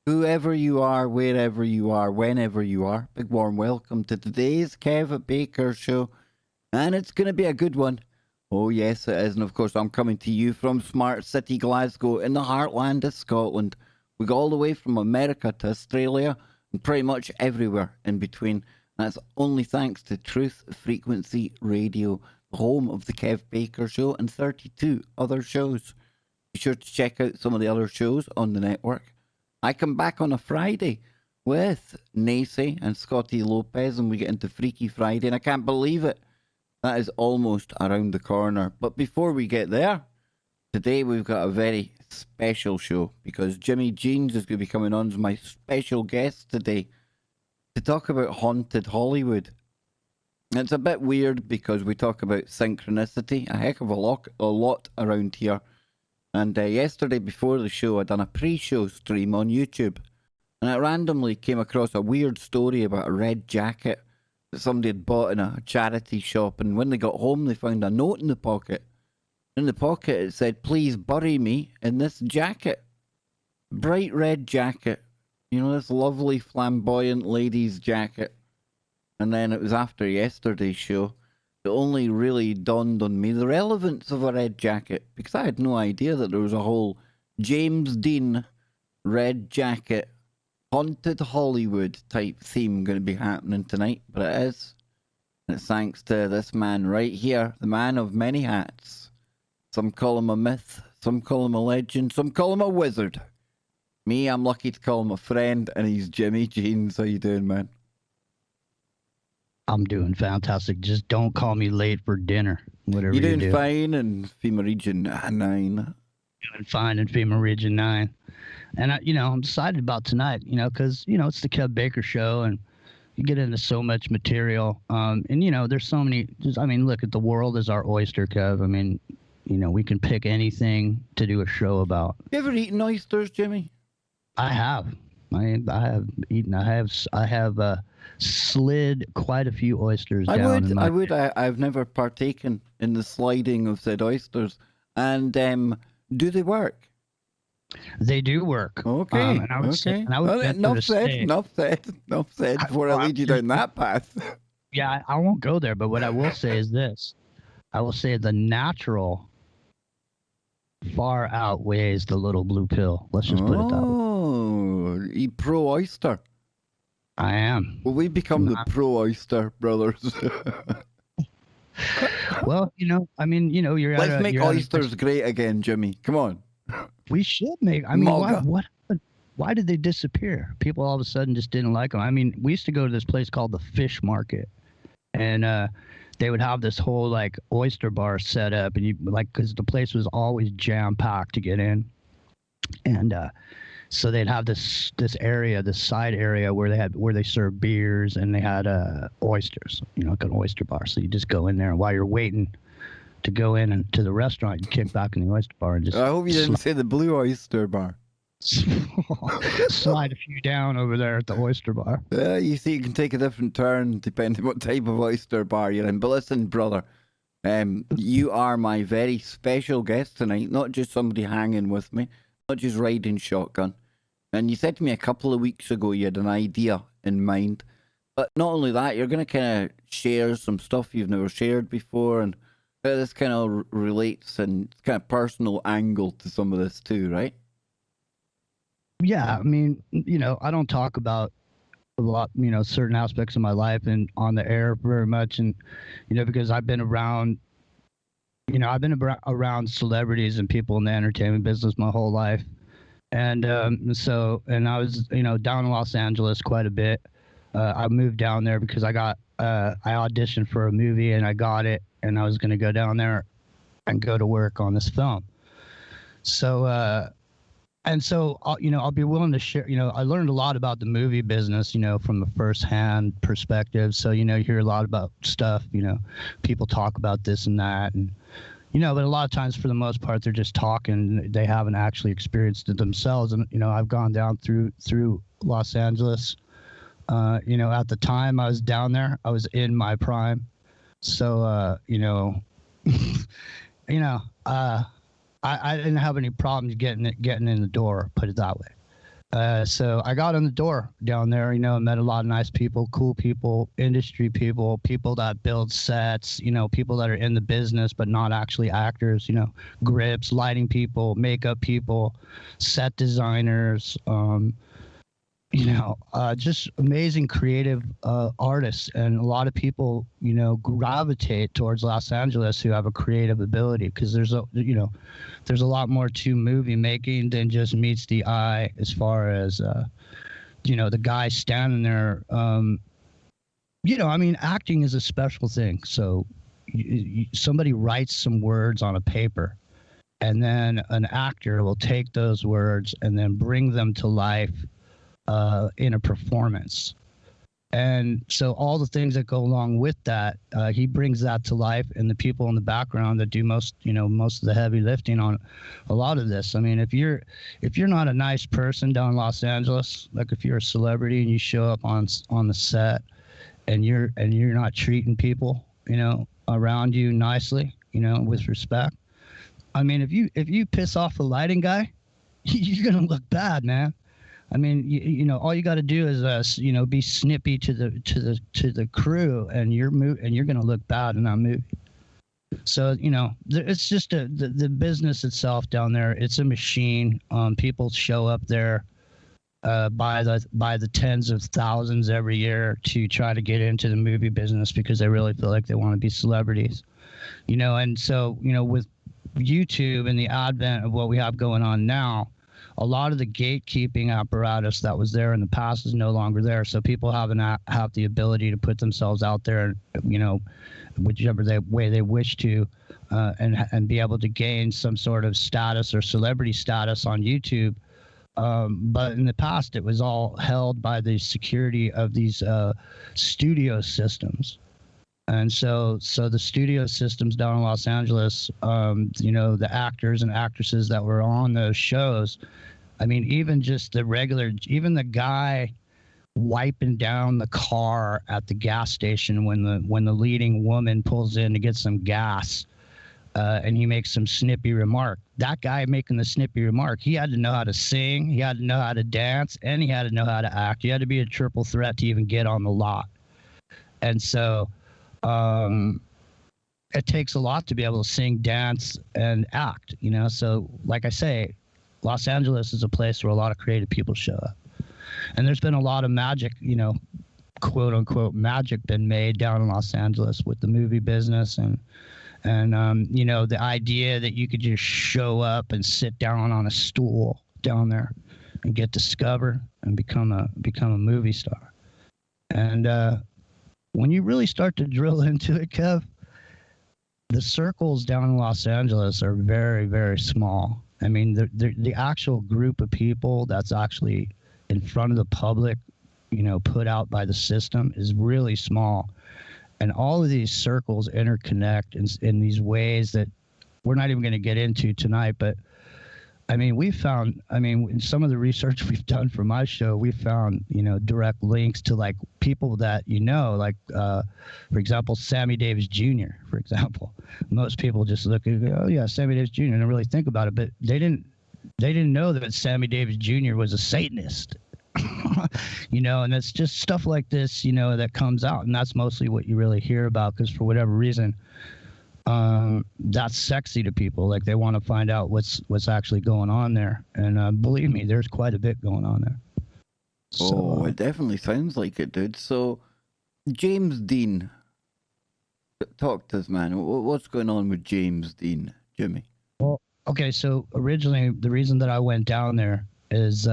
Whoever you are, wherever you are, whenever you are, big warm welcome to today's Kev Baker show. And it's going to be a good one. Oh, yes, it is. And of course, I'm coming to you from Smart City, Glasgow, in the heartland of Scotland. We go all the way from America to Australia and pretty much everywhere in between. That's only thanks to Truth Frequency Radio, the home of the Kev Baker show and 32 other shows. Be sure to check out some of the other shows on the network. I come back on a Friday with Nacy and Scotty Lopez, and we get into Freaky Friday, and I can't believe it. That is almost around the corner. But before we get there, today we've got a very special show because Jimmy Jeans is going to be coming on as my special guest today to talk about haunted Hollywood. It's a bit weird because we talk about synchronicity, a heck of a lot around here. And yesterday before the show, I done a pre-show stream on YouTube. And I randomly came across a weird story about a red jacket that somebody had bought in a charity shop. And when they got home, they found a note in the pocket. In the pocket, it said, "Please bury me in this jacket." Bright red jacket. You know, this lovely flamboyant lady's jacket. And then it was after yesterday's show. It only really dawned on me the relevance of a red jacket, because I had no idea that there was a whole James Dean red jacket, haunted Hollywood type theme going to be happening tonight, but it is. And it's thanks to this man right here, the man of many hats. Some call him a myth, some call him a legend, some call him a wizard. Me, I'm lucky to call him a friend, and he's Jimmy Jeans. How you doing, man? I'm doing fantastic. Just don't call me late for dinner. Whatever you're doing do. Fine in FEMA Region 9. Doing fine in FEMA Region 9. And, I'm excited about tonight, because, it's the Kev Baker show and you get into so much material. And, there's so many, look at the world as our oyster, Kev. We can pick anything to do a show about. You ever eaten oysters, Jimmy? I have. I have eaten. I have slid quite a few oysters down. I've never partaken in the sliding of said oysters. And do they work? They do work. Okay. And I would say, enough said. Before I lead you down that path. Yeah, I won't go there. But what I will say is this: I will say the natural far outweighs the little blue pill. Let's just put it that way. Oh, you pro oyster. I am. Well, we become the pro oyster brothers. Well, you're. Let's make oysters great again, Jimmy. Come on. We should make. Why did they disappear? People all of a sudden just didn't like them. We used to go to this place called the Fish Market, and they would have this whole oyster bar set up, and because the place was always jam packed to get in, and so they'd have this area, this side area where they served beers and they had oysters, like an oyster bar. So you just go in there, and while you're waiting to go in and to the restaurant, you kick back in the oyster bar and just. I hope you didn't say the blue oyster bar. Slide a few down over there at the oyster bar. You see, you can take a different turn depending what type of oyster bar you're in. But listen, brother, you are my very special guest tonight. Not just somebody hanging with me, not just riding shotgun. And you said to me a couple of weeks ago you had an idea in mind. But not only that, you're going to kind of share some stuff you've never shared before, and this kind of relates and it's kind of personal angle to some of this too, right? Yeah, I don't talk about a lot, certain aspects of my life and on the air very much, and because I've been around, around celebrities and people in the entertainment business my whole life, and and I was down in Los Angeles quite a bit. I moved down there because I auditioned for a movie and I got it, and I was going to go down there and go to work on this film. So. And so, I'll be willing to share, I learned a lot about the movie business, from the first-hand perspective. So, you hear a lot about stuff, people talk about this and that. And, but a lot of times, for the most part, they're just talking. They haven't actually experienced it themselves. And, I've gone down through Los Angeles. At the time I was down there, I was in my prime. So, I didn't have any problems getting in the door, put it that way. So I got in the door down there, met a lot of nice people, cool people, industry people, people that build sets, people that are in the business but not actually actors, grips, lighting people, makeup people, set designers, just amazing creative artists, and a lot of people, gravitate towards Los Angeles who have a creative ability, because there's a lot more to movie making than just meets the eye, as far as the guy standing there. Acting is a special thing. So somebody writes some words on a paper, and then an actor will take those words and then bring them to life in a performance. And so all the things that go along with that, he brings that to life, and the people in the background that do most of the heavy lifting on a lot of this. I mean, if you're not a nice person down in Los Angeles, like if you're a celebrity and you show up on the set and you're not treating people, around you nicely, with respect. I mean, if you piss off the lighting guy, you're gonna look bad, man. I mean, all you got to do is, be snippy to the crew, and you're gonna look bad in that movie. So it's just the business itself down there. It's a machine. People show up there by the tens of thousands every year to try to get into the movie business because they really feel like they want to be celebrities. And so with YouTube and the advent of what we have going on now, a lot of the gatekeeping apparatus that was there in the past is no longer there. So people have the ability to put themselves out there, whichever way they wish to, and be able to gain some sort of status or celebrity status on YouTube. But in the past, it was all held by the security of these studio systems. And so the studio systems down in Los Angeles, the actors and actresses that were on those shows, I mean, even the guy wiping down the car at the gas station when the leading woman pulls in to get some gas, and he makes some snippy remark. That guy making the snippy remark, he had to know how to sing, he had to know how to dance, and he had to know how to act. He had to be a triple threat to even get on the lot. And so it takes a lot to be able to sing, dance, and act, So like I say, Los Angeles is a place where a lot of creative people show up. And there's been a lot of magic, quote unquote magic been made down in Los Angeles with the movie business and the idea that you could just show up and sit down on a stool down there and get discovered and become a movie star. And when you really start to drill into it, Kev, the circles down in Los Angeles are very, very small. I mean, the actual group of people that's actually in front of the public, put out by the system is really small. And all of these circles interconnect in these ways that we're not even going to get into tonight. But I mean, in some of the research we've done for my show, we found, direct links to like people that, like, for example, Sammy Davis Jr., for example. Most people just look at, oh yeah, Sammy Davis Jr., and don't really think about it, but they didn't know that Sammy Davis Jr. was a Satanist. And it's just stuff like this, that comes out, and that's mostly what you really hear about, because for whatever reason, that's sexy to people. Like they want to find out what's actually going on there. And believe me, there's quite a bit going on there. So, it definitely sounds like it, dude. So, James Dean, talk to us, man. What's going on with James Dean, Jimmy? Well, okay. So originally, the reason that I went down there is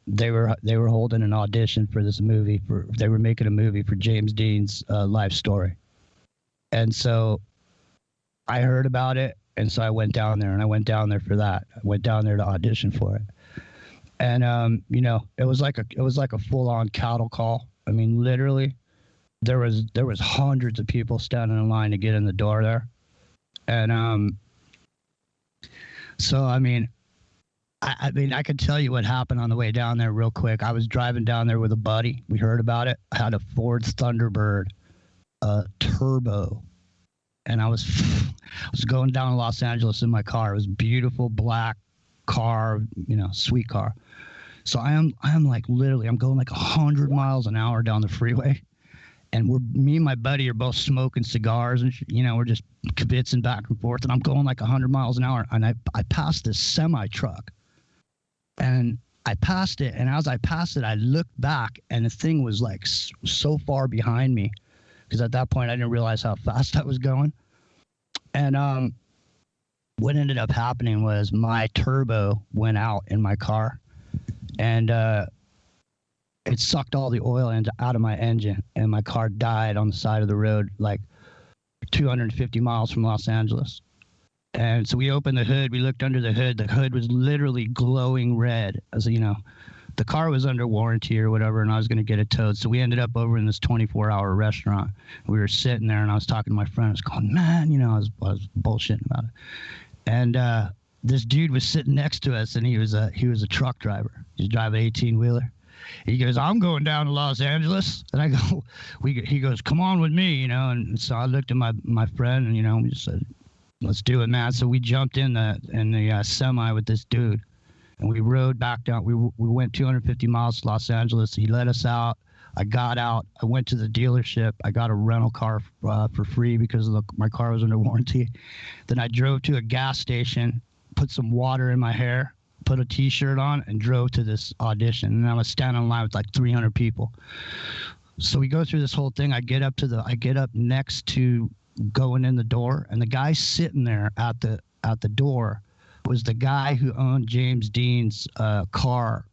they were holding an audition for this movie. They were making a movie for James Dean's life story, and so I heard about it, and so I went down there, and I went down there for that. I went down there to audition for it, and it was like a full-on cattle call. I mean, literally, there was hundreds of people standing in line to get in the door there, and so I mean, I could tell you what happened on the way down there real quick. I was driving down there with a buddy. We heard about it. I had a Ford Thunderbird, turbo. And I was going down to Los Angeles in my car. It was a beautiful black car, sweet car. So I am like literally, I'm going like 100 miles an hour down the freeway, and me and my buddy are both smoking cigars, and we're just kibitzing back and forth, and I'm going like 100 miles an hour, and I passed this semi truck, and I passed it, and as I passed it, I looked back, and the thing was like so far behind me, because at that point I didn't realize how fast I was going, and what ended up happening was my turbo went out in my car, and it sucked all the oil out of my engine, and my car died on the side of the road, like 250 miles from Los Angeles. And so we opened the hood. We looked under the hood. The hood was literally glowing red. As the car was under warranty or whatever, and I was going to get it towed. So we ended up over in this 24-hour restaurant. We were sitting there, and I was talking to my friend. I was going, man, I was bullshitting about it. And this dude was sitting next to us, and he was a truck driver. He was driving an 18-wheeler. He goes, I'm going down to Los Angeles. And I go, he goes, come on with me, And so I looked at my friend, and, we just said, let's do it, man. So we jumped in the semi with this dude, and we rode back down. We went 250 miles to Los Angeles. He let us out. I got out. I went to the dealership. I got a rental car for free because my car was under warranty. Then I drove to a gas station, put some water in my hair, put a T-shirt on, and drove to this audition. And I was standing in line with like 300 people. So we go through this whole thing. I get up next to going in the door, and the guy sitting there at the door was the guy who owned James Dean's car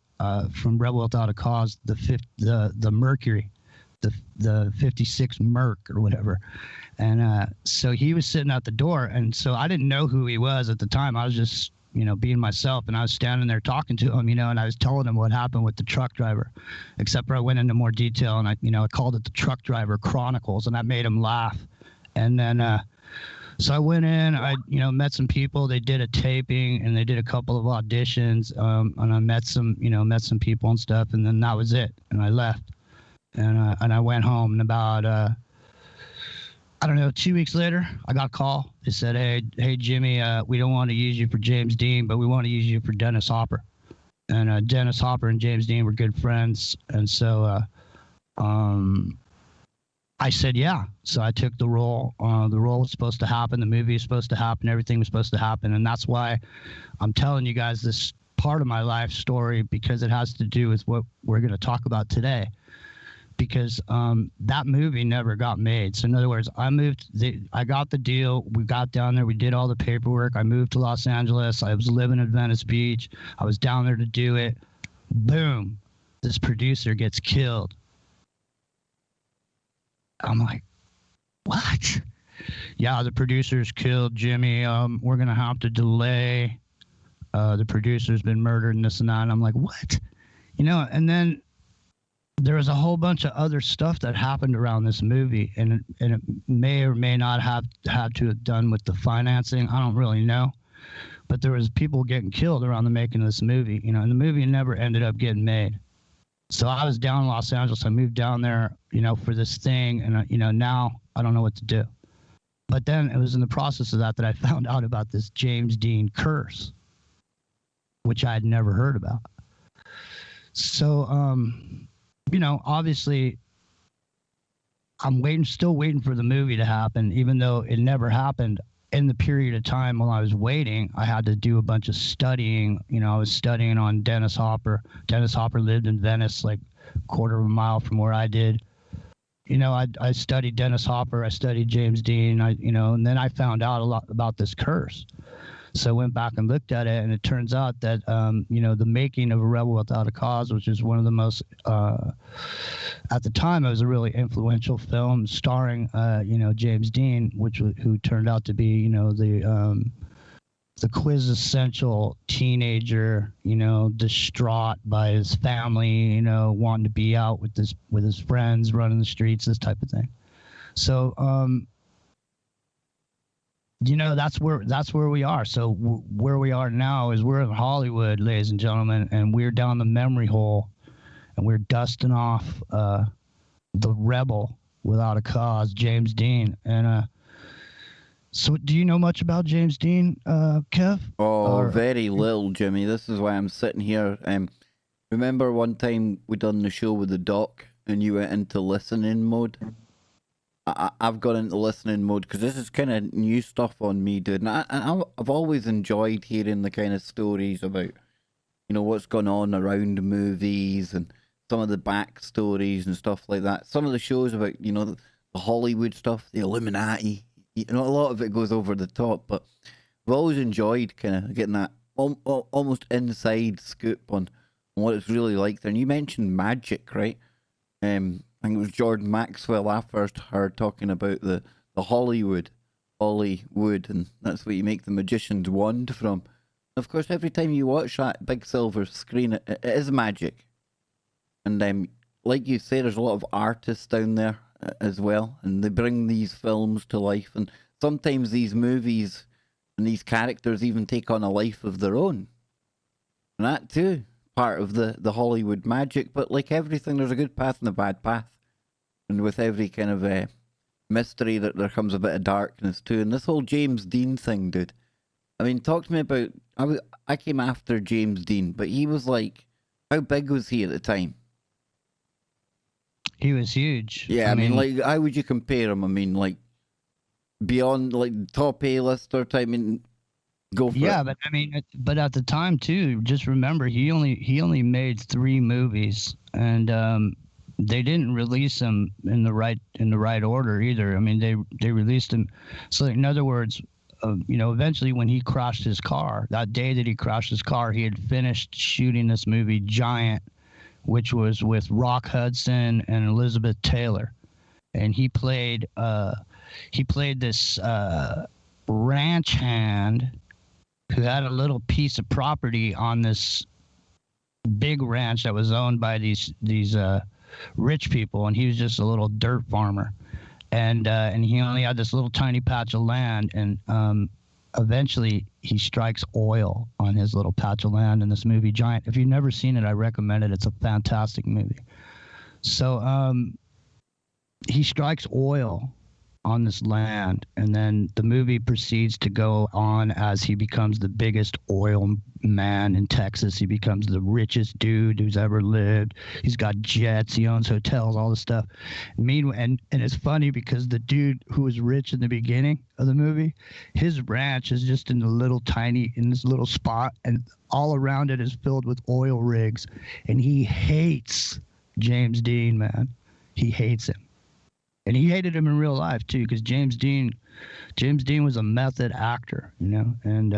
from Rebel Without a Cause, the Mercury, the 56 Merc or whatever. And so he was sitting at the door, and so I didn't know who he was at the time. I was just being myself, and I was standing there talking to him, and I was telling him what happened with the truck driver, except for I went into more detail, and I called it the Truck Driver Chronicles, and that made him laugh. And then so I went in, I met some people. They did a taping, and they did a couple of auditions, and I met some people and stuff, and then that was it, and I left, and I went home. And about 2 weeks later, I got a call. They said, hey Jimmy, we don't want to use you for James Dean, but we want to use you for Dennis Hopper. And Dennis Hopper and James Dean were good friends, and so I said, yeah. So I took the role. The role was supposed to happen. The movie was supposed to happen. Everything was supposed to happen. And that's why I'm telling you guys this part of my life story, because it has to do with what we're going to talk about today. Because that movie never got made. So in other words, I got the deal. We got down there. We did all the paperwork. I moved to Los Angeles. I was living in Venice Beach. I was down there to do it. Boom. This producer gets killed. I'm like, what? Yeah, the producer's killed, Jimmy. We're going to have to delay. The producer's been murdered and this and that. And I'm like, what? And then there was a whole bunch of other stuff that happened around this movie, and it may or may not have had to have done with the financing. I don't really know. But there was people getting killed around the making of this movie, and the movie never ended up getting made. So I was down in Los Angeles. I moved down there, for this thing. And, now I don't know what to do. But then it was in the process of that I found out about this James Dean curse, which I had never heard about. So, obviously I'm still waiting for the movie to happen, even though it never happened. In the period of time while I was waiting, I had to do a bunch of studying. I was studying on Dennis Hopper. Dennis Hopper lived in Venice, like a quarter of a mile from where I did. I studied Dennis Hopper. I studied James Dean. And then I found out a lot about this curse. So I went back and looked at it, and it turns out that, the making of A Rebel Without a Cause, which is one of the most, at the time, it was a really influential film starring, James Dean, who turned out to be, the quintessential teenager, distraught by his family, wanting to be out with his friends, running the streets, this type of thing. So, that's where we are. So where we are now is we're in Hollywood, ladies and gentlemen, and we're down the memory hole, and we're dusting off the Rebel Without a Cause, James Dean. And so do you know much about James Dean, Kev? Oh, very little, Jimmy. This is why I'm sitting here Remember one time we done the show with the doc and you went into listening mode? I've got into listening mode because this is kind of new stuff on me, dude. And I've always enjoyed hearing the kind of stories about, what's going on around movies and some of the backstories and stuff like that. Some of the shows about, the Hollywood stuff, the Illuminati, a lot of it goes over the top, but I've always enjoyed kind of getting that almost inside scoop on what it's really like there. And you mentioned magic, right? I think it was Jordan Maxwell I first heard talking about the Hollywood, and that's what you make the magician's wand from. Of course, every time you watch that big silver screen, it is magic. And like you say, there's a lot of artists down there as well, and they bring these films to life. And sometimes these movies and these characters even take on a life of their own. And that too, part of the Hollywood magic. But like everything, there's a good path and a bad path. And with every kind of mystery, that there comes a bit of darkness too. And this whole James Dean thing, dude. I mean, talk to me about... I came after James Dean, but he was like... How big was he at the time? He was huge. Yeah, I mean, like, how would you compare him? I mean, like, beyond, like, top A-lister type, I mean, go for it. Yeah, but I mean, but at the time, too, just remember, he only made 3 movies, and they didn't release them in the right order either. I mean, they released them. So, in other words... eventually when he crashed his car, that day that he crashed his car, he had finished shooting this movie Giant, which was with Rock Hudson and Elizabeth Taylor. And he played this ranch hand who had a little piece of property on this big ranch that was owned by these rich people, and he was just a little dirt farmer. And he only had this little tiny patch of land, and eventually he strikes oil on his little patch of land in this movie Giant. If you've never seen it, I recommend it. It's a fantastic movie. So he strikes oil on this land, and then the movie proceeds to go on as he becomes the biggest oil man in Texas. He becomes the richest dude who's ever lived. He's got jets, he owns hotels, all this stuff. Meanwhile, and it's funny because the dude who was rich in the beginning of the movie, his ranch is just in this little spot, and all around it is filled with oil rigs, and he hates James Dean, man. He hates him. And he hated him in real life too, because James Dean was a method actor, And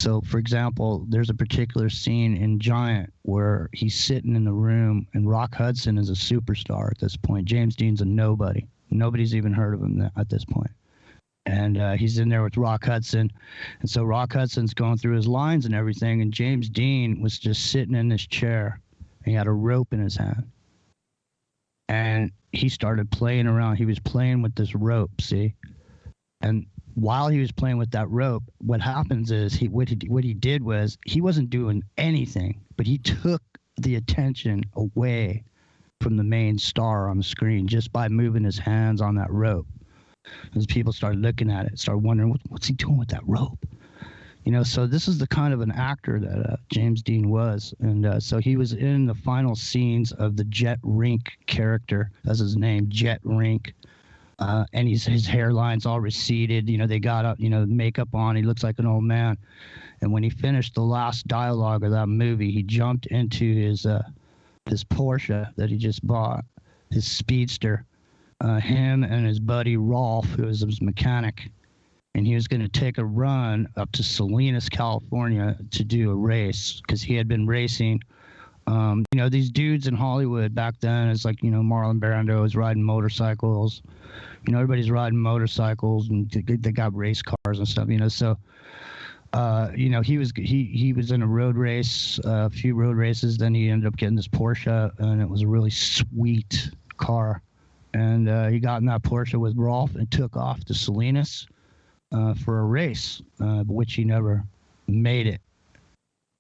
so, for example, there's a particular scene in Giant where he's sitting in the room, and Rock Hudson is a superstar at this point. James Dean's a nobody. Nobody's even heard of him at this point. And he's in there with Rock Hudson, and so Rock Hudson's going through his lines and everything, and James Dean was just sitting in this chair, and he had a rope in his hand. And he started playing around. He was playing with this rope, see? And while he was playing with that rope, what happens is what he did was he wasn't doing anything, but he took the attention away from the main star on the screen just by moving his hands on that rope. As people started looking at it, started wondering, what's he doing with that rope? So this is the kind of an actor that James Dean was. And so he was in the final scenes of the Jet Rink character. That's his name, Jet Rink. And his hairline's all receded. They got up, makeup on. He looks like an old man. And when he finished the last dialogue of that movie, he jumped into his Porsche that he just bought, his Speedster. Him and his buddy Rolf, who was his mechanic. And he was going to take a run up to Salinas, California to do a race because he had been racing. These dudes in Hollywood back then, it's like, Marlon Brando was riding motorcycles. Everybody's riding motorcycles and they got race cars and stuff, So, he was in a road race, a few road races. Then he ended up getting this Porsche, and it was a really sweet car. And he got in that Porsche with Rolf and took off to Salinas. For a race, which he never made it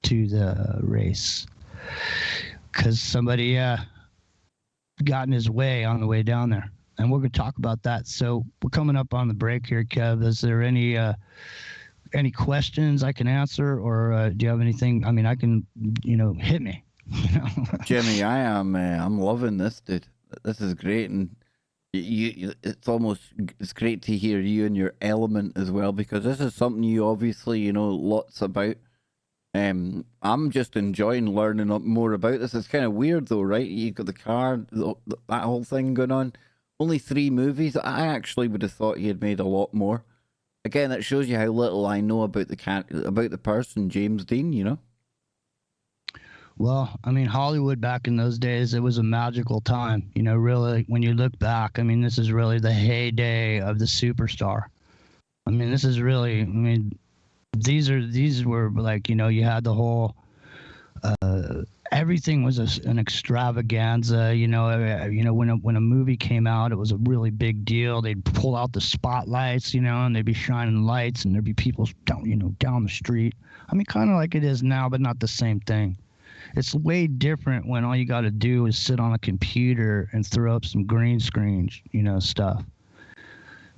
to the race because somebody got in his way on the way down there. And we're going to talk about that. So we're coming up on the break here, Kev. Is there any questions I can answer, or do you have anything? I mean, I can, hit me. You know? Jimmy, I'm loving this, dude. This is great, and it's great to hear you in your element as well, because this is something you obviously know lots about. I'm just enjoying learning more about this. It's kind of weird though, right? You got the car, that whole thing going on. Only 3 movies. I actually would have thought he had made a lot more. Again, that shows you how little I know about the person, James Dean. You know. Well, I mean, Hollywood back in those days, it was a magical time. You know, really, when you look back, I mean, this is really the heyday of the superstar. I mean, this is really, I mean, these were like, you know, you had the whole, everything was an extravaganza. When a movie came out, it was a really big deal. They'd pull out the spotlights, you know, and they'd be shining lights, and there'd be people down the street. I mean, kind of like it is now, but not the same thing. It's way different when all you got to do is sit on a computer and throw up some green screen, you know, stuff.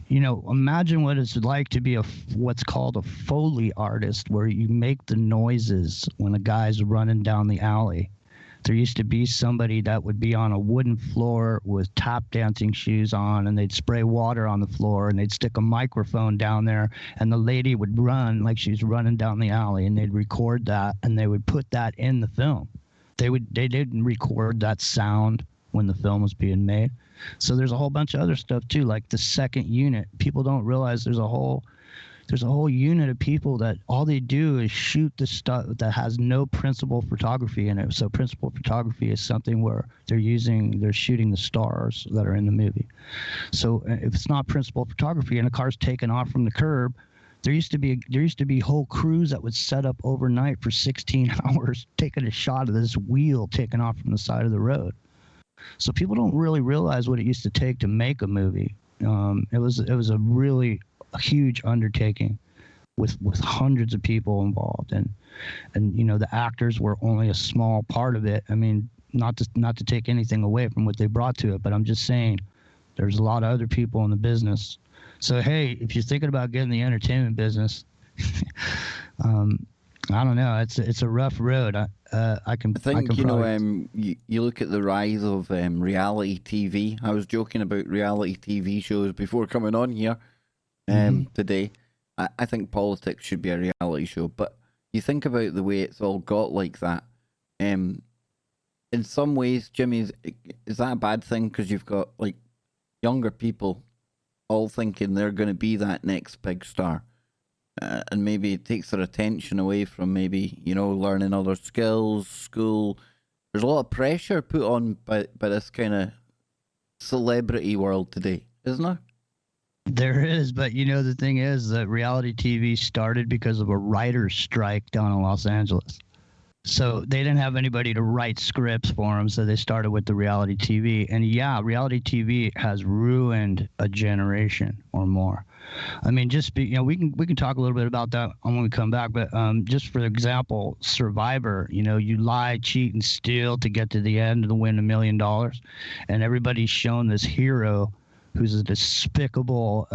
You know, imagine what it's like to be what's called a Foley artist, where you make the noises when a guy's running down the alley. There used to be somebody that would be on a wooden floor with tap dancing shoes on, and they'd spray water on the floor, and they'd stick a microphone down there, and the lady would run like she's running down the alley, and they'd record that, and they would put that in the film. They didn't record that sound when the film was being made. So there's a whole bunch of other stuff too, like the second unit. People don't realize there's a whole unit of people that all they do is shoot the stuff that has no principal photography in it. So principal photography is something where they're shooting the stars that are in the movie. So if it's not principal photography and a car's taken off from the curb, there used to be whole crews that would set up overnight for 16 hours taking a shot of this wheel taken off from the side of the road. So people don't really realize what it used to take to make a movie. It was a really huge undertaking with hundreds of people involved, and you know, the actors were only a small part of it. I mean, not to take anything away from what they brought to it, but I'm just saying there's a lot of other people in the business. So hey, if you're thinking about getting the entertainment business, I don't know, it's a rough road. I think you know, you look at the rise of reality TV. I was joking about reality TV shows before coming on here today. I think politics should be a reality show, but you think about the way it's all got like that. In some ways, Jimmy, is that a bad thing? Because you've got like younger people all thinking they're going to be that next big star. And maybe it takes their attention away from maybe, you know, learning other skills, school. There's a lot of pressure put on by this kind of celebrity world today, isn't there? There is, but you know, the thing is that reality TV started because of a writer's strike down in Los Angeles. So they didn't have anybody to write scripts for them, so they started with the reality TV. And yeah, reality TV has ruined a generation or more. I mean, we can talk a little bit about that when we come back. But just for example, Survivor, you know, you lie, cheat, and steal to get to the end to win $1 million, and everybody's shown this hero who's a despicable,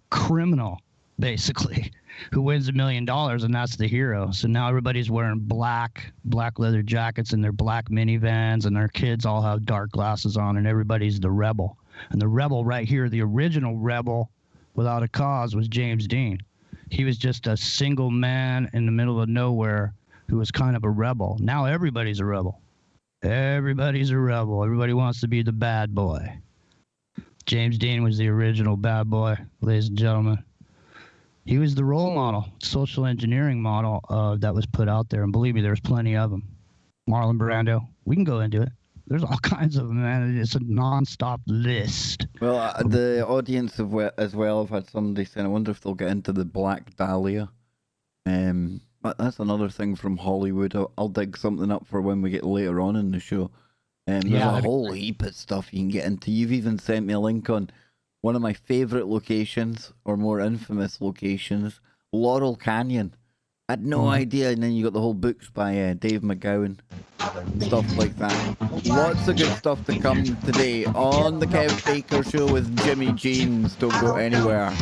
criminal, basically, who wins $1 million, and that's the hero. So now everybody's wearing black leather jackets in their black minivans, and their kids all have dark glasses on, and everybody's the rebel. And the rebel right here, the original rebel without a cause, was James Dean. He was just a single man in the middle of nowhere who was kind of a rebel. Now everybody's a rebel. Everybody's a rebel. Everybody wants to be the bad boy. James Dean was the original bad boy, ladies and gentlemen. He was the role model, social engineering model that was put out there. And believe me, there's plenty of them. Marlon Brando. We can go into it. There's all kinds of them, man. It's a non-stop list. Well, the audience as well have had somebody saying, I wonder if they'll get into the Black Dahlia. But that's another thing from Hollywood. I'll dig something up for when we get later on in the show. There's a whole heap of stuff you can get into. You've even sent me a link on one of my favourite locations, or more infamous locations, Laurel Canyon. I had no idea, and then you got the whole books by Dave McGowan, stuff like that. Lots of good stuff to come today on the Kev Baker Show with Jimmy Jeans. Don't go anywhere.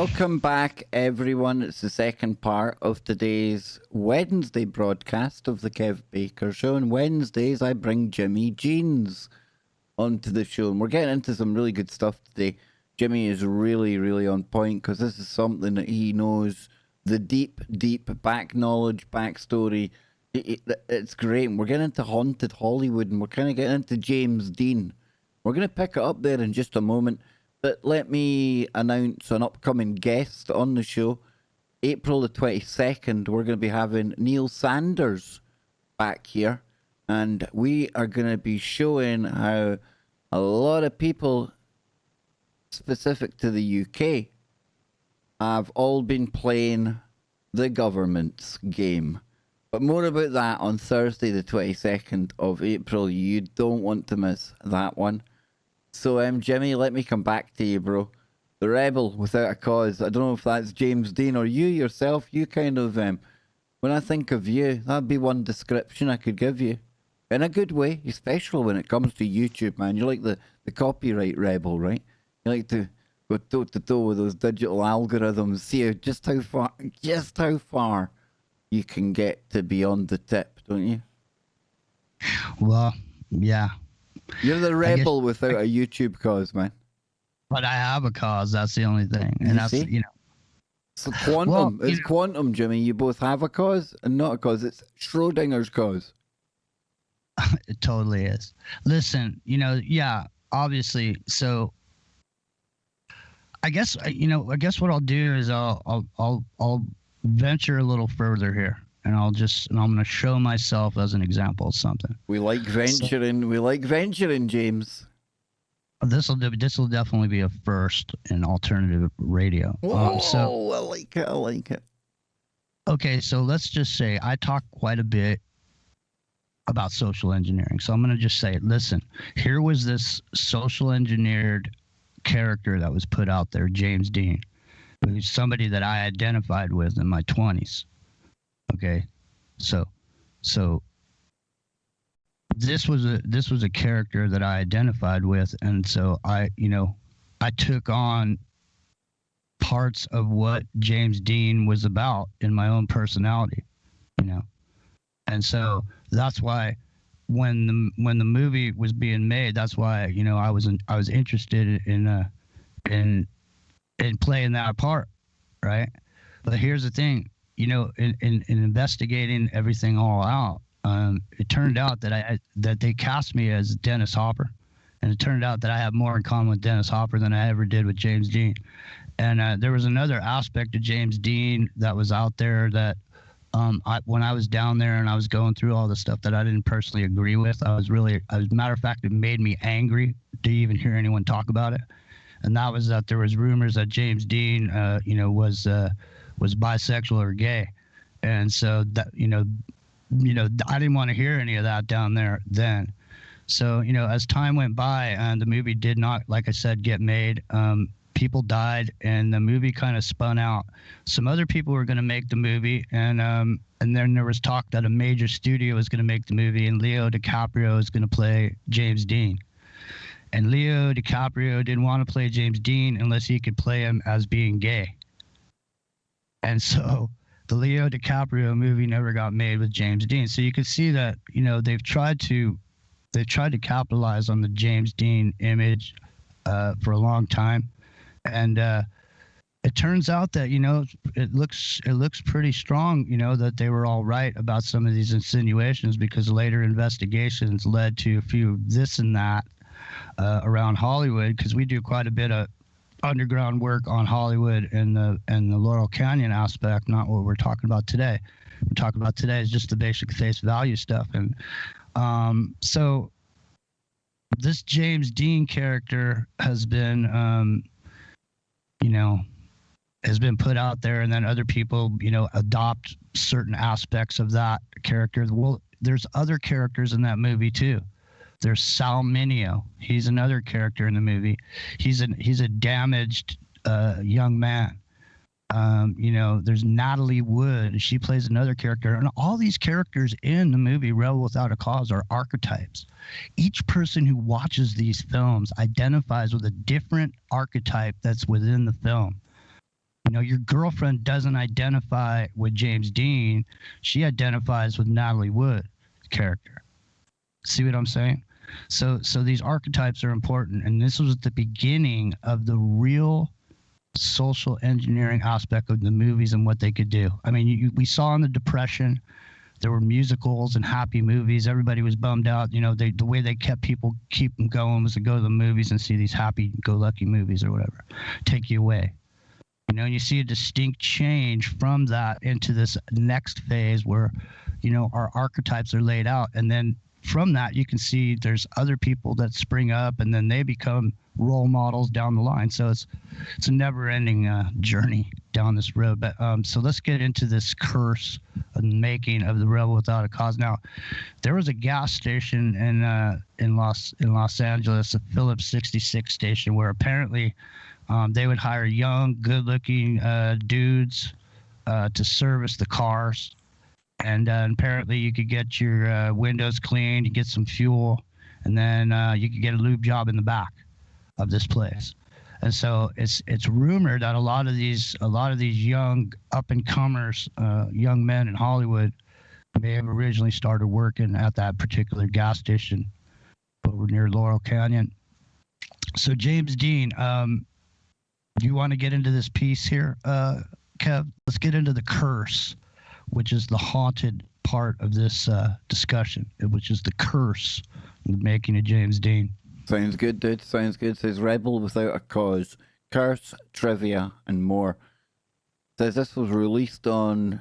Welcome back, everyone. It's the second part of today's Wednesday broadcast of the Kev Baker Show. On Wednesdays, I bring Jimmy Jeans onto the show, and we're getting into some really good stuff today. Jimmy is really, really on point because this is something that he knows, the deep, deep back knowledge, backstory. It's great. And we're getting into haunted Hollywood, and we're kind of getting into James Dean. We're going to pick it up there in just a moment. But let me announce an upcoming guest on the show. April the 22nd, we're going to be having Neil Sanders back here. And we are going to be showing how a lot of people specific to the UK have all been playing the government's game. But more about that on Thursday the 22nd of April. You don't want to miss that one. So, Jimmy, let me come back to you, bro. The rebel without a cause. I don't know if that's James Dean or you yourself. You kind of, when I think of you, that'd be one description I could give you. In a good way, especially when it comes to YouTube, man. You're like the copyright rebel, right? You like to go toe-to-toe with those digital algorithms. See just how far you can get to beyond the tip, don't you? Well, yeah. You're the rebel without a YouTube cause, man. But I have a cause. That's the only thing, and that's see? So quantum. Well, it's quantum, Jimmy. You both have a cause and not a cause. It's Schrodinger's cause. It totally is. Listen, yeah, obviously. So, I guess what I'll do is I'll venture a little further here. And I'm going to show myself as an example of something. We like venturing, James. This will definitely be a first in alternative radio. Whoa, I like it. Okay, so let's just say I talk quite a bit about social engineering. So I'm going to just say, listen, here was this social engineered character that was put out there, James Dean, who's somebody that I identified with in my 20s. Okay, so this was a character that I identified with, and so I took on parts of what James Dean was about in my own personality, and so that's why when the movie was being made, that's why I was interested in playing that part, right? But here's the thing. In investigating everything all out, it turned out that they cast me as Dennis Hopper, and it turned out that I have more in common with Dennis Hopper than I ever did with James Dean. And there was another aspect of James Dean that was out there that when I was down there and I was going through all the stuff that I didn't personally agree with, as a matter of fact, it made me angry to even hear anyone talk about it. And that was that there was rumors that James Dean, was bisexual or gay, and so that I didn't want to hear any of that down there then. So as time went by and the movie did not, like I said, get made, people died and the movie kind of spun out. Some other people were going to make the movie, and then there was talk that a major studio was going to make the movie, and Leo DiCaprio is going to play James Dean. And Leo DiCaprio didn't want to play James Dean unless he could play him as being gay. And so the Leo DiCaprio movie never got made with James Dean. So you can see that, they've tried to capitalize on the James Dean image for a long time. And it turns out that, it looks pretty strong, that they were all right about some of these insinuations, because later investigations led to a few this and that around Hollywood, because we do quite a bit of underground work on Hollywood and the Laurel Canyon aspect, not what we're talking about today. We're talking about today is just the basic face value stuff. And so this James Dean character has been has been put out there, and then other people adopt certain aspects of that character. Well, there's other characters in that movie too. There's Sal Mineo. He's another character in the movie. He's a damaged young man. There's Natalie Wood. She plays another character. And all these characters in the movie Rebel Without a Cause are archetypes. Each person who watches these films identifies with a different archetype that's within the film. You know, your girlfriend doesn't identify with James Dean. She identifies with Natalie Wood character. See what I'm saying? So these archetypes are important. And this was at the beginning of the real social engineering aspect of the movies and what they could do. I mean, we saw in the Depression, there were musicals and happy movies. Everybody was bummed out. You know, the way they keep them going was to go to the movies and see these happy-go-lucky movies or whatever, take you away. You know, and you see a distinct change from that into this next phase where, you know, our archetypes are laid out. And then from that, you can see there's other people that spring up and then they become role models down the line. So it's a never-ending journey down this road. But so let's get into this curse and making of the Rebel Without a Cause. Now, there was a gas station in Los Angeles, a Phillips 66 station, where apparently they would hire young, good-looking dudes to service the cars. And apparently you could get your windows cleaned, you get some fuel, and then you could get a lube job in the back of this place. And so it's rumored that a lot of these young up-and-comers, young men in Hollywood, may have originally started working at that particular gas station over near Laurel Canyon. So James Dean, do you want to get into this piece here, Kev? Let's get into the curse, which is the haunted part of this discussion, which is the curse of the making of James Dean. Sounds good, dude. Sounds good. Says Rebel Without a Cause, curse, trivia, and more. Says this was released on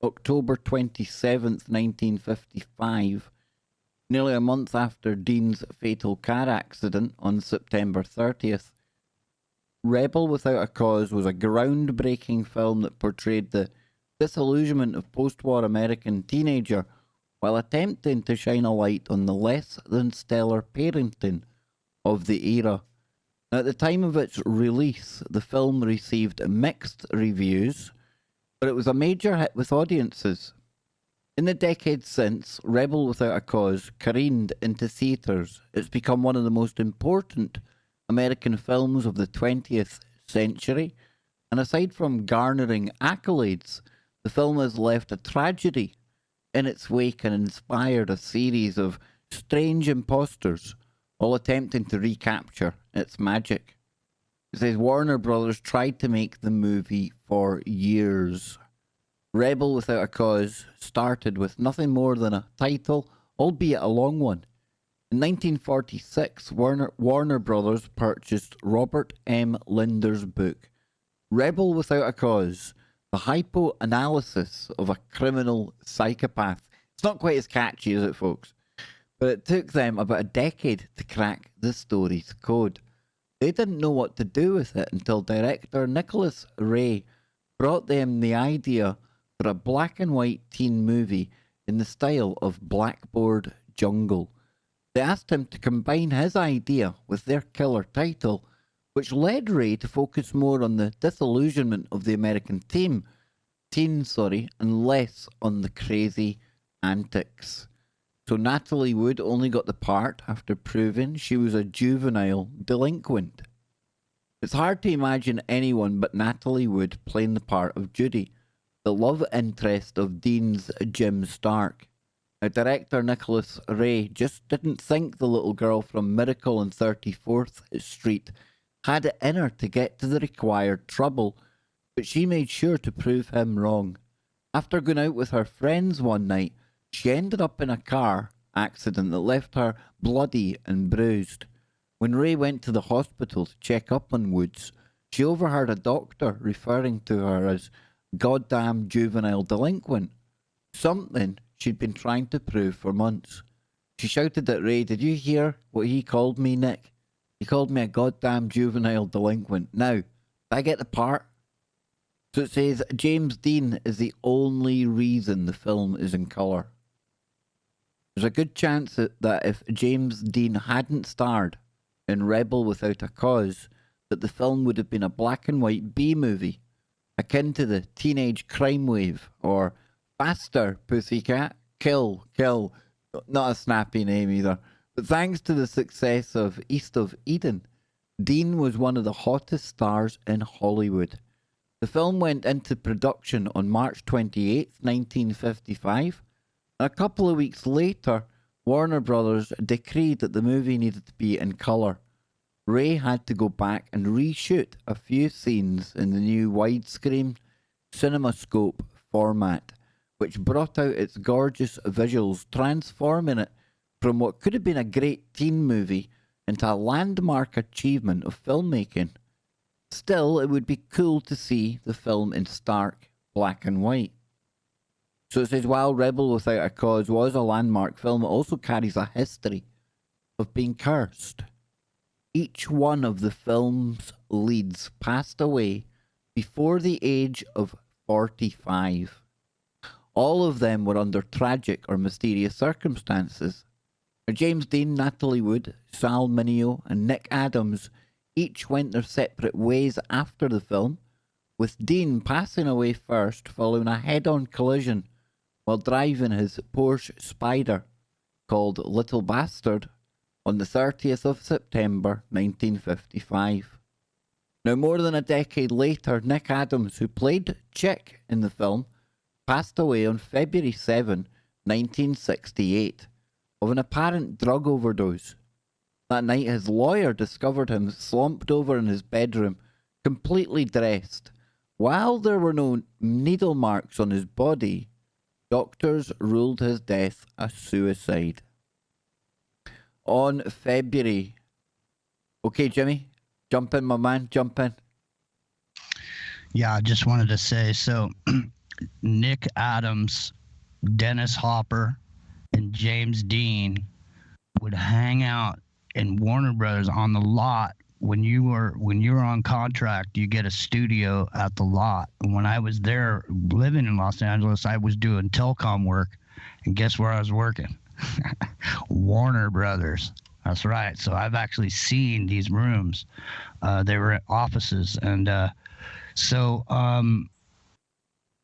October 27th, 1955, nearly a month after Dean's fatal car accident on September 30th. Rebel Without a Cause was a groundbreaking film that portrayed the disillusionment of post-war American teenager while attempting to shine a light on the less than stellar parenting of the era. Now, at the time of its release, the film received mixed reviews, but it was a major hit with audiences. In the decades since, Rebel Without a Cause careened into theatres. It's become one of the most important American films of the 20th century, and aside from garnering accolades, the film has left a tragedy in its wake and inspired a series of strange imposters, all attempting to recapture its magic. It says Warner Brothers tried to make the movie for years. Rebel Without a Cause started with nothing more than a title, albeit a long one. In 1946, Warner Brothers purchased Robert M. Linder's book, Rebel Without a Cause, the hypo-analysis of a criminal psychopath. It's not quite as catchy, is it, folks? But it took them about a decade to crack the story's code. They didn't know what to do with it until director Nicholas Ray brought them the idea for a black and white teen movie in the style of Blackboard Jungle. They asked him to combine his idea with their killer title, which led Ray to focus more on the disillusionment of the American teen, and less on the crazy antics. So Natalie Wood only got the part after proving she was a juvenile delinquent. It's hard to imagine anyone but Natalie Wood playing the part of Judy, the love interest of Dean's Jim Stark. Now, director Nicholas Ray just didn't think the little girl from Miracle on 34th Street had it in her to get to the required trouble, but she made sure to prove him wrong. After going out with her friends one night, she ended up in a car accident that left her bloody and bruised. When Ray went to the hospital to check up on Woods, she overheard a doctor referring to her as goddamn juvenile delinquent, something she'd been trying to prove for months. She shouted at Ray, "Did you hear what he called me, Nick? He called me a goddamn juvenile delinquent. Now, did I get the part?" So it says James Dean is the only reason the film is in colour. There's a good chance that if James Dean hadn't starred in Rebel Without a Cause, that the film would have been a black and white B-movie, akin to the teenage crime wave, or Faster, Pussycat, Kill, Kill. Not a snappy name either. But thanks to the success of East of Eden, Dean was one of the hottest stars in Hollywood. The film went into production on March 28, 1955. A couple of weeks later, Warner Brothers decreed that the movie needed to be in colour. Ray had to go back and reshoot a few scenes in the new widescreen CinemaScope format, which brought out its gorgeous visuals, transforming it from what could have been a great teen movie into a landmark achievement of filmmaking. Still, it would be cool to see the film in stark black and white. So it says, while Rebel Without a Cause was a landmark film, it also carries a history of being cursed. Each one of the film's leads passed away before the age of 45. All of them were under tragic or mysterious circumstances. James Dean, Natalie Wood, Sal Mineo, and Nick Adams each went their separate ways after the film, with Dean passing away first following a head-on collision while driving his Porsche Spider, called Little Bastard, on the 30th of September 1955. Now, more than a decade later, Nick Adams, who played Chick in the film, passed away on February 7, 1968, of an apparent drug overdose. That night, his lawyer discovered him slumped over in his bedroom, completely dressed. While there were no needle marks on his body, doctors ruled his death a suicide. On February... Okay, Jimmy, jump in, my man, jump in. Yeah, I just wanted to say, so Nick Adams, Dennis Hopper, and James Dean would hang out in Warner Brothers on the lot. When you were on contract, you get a studio at the lot. And when I was there living in Los Angeles, I was doing telecom work, and guess where I was working? Warner Brothers. That's right. So I've actually seen these rooms. They were offices, and so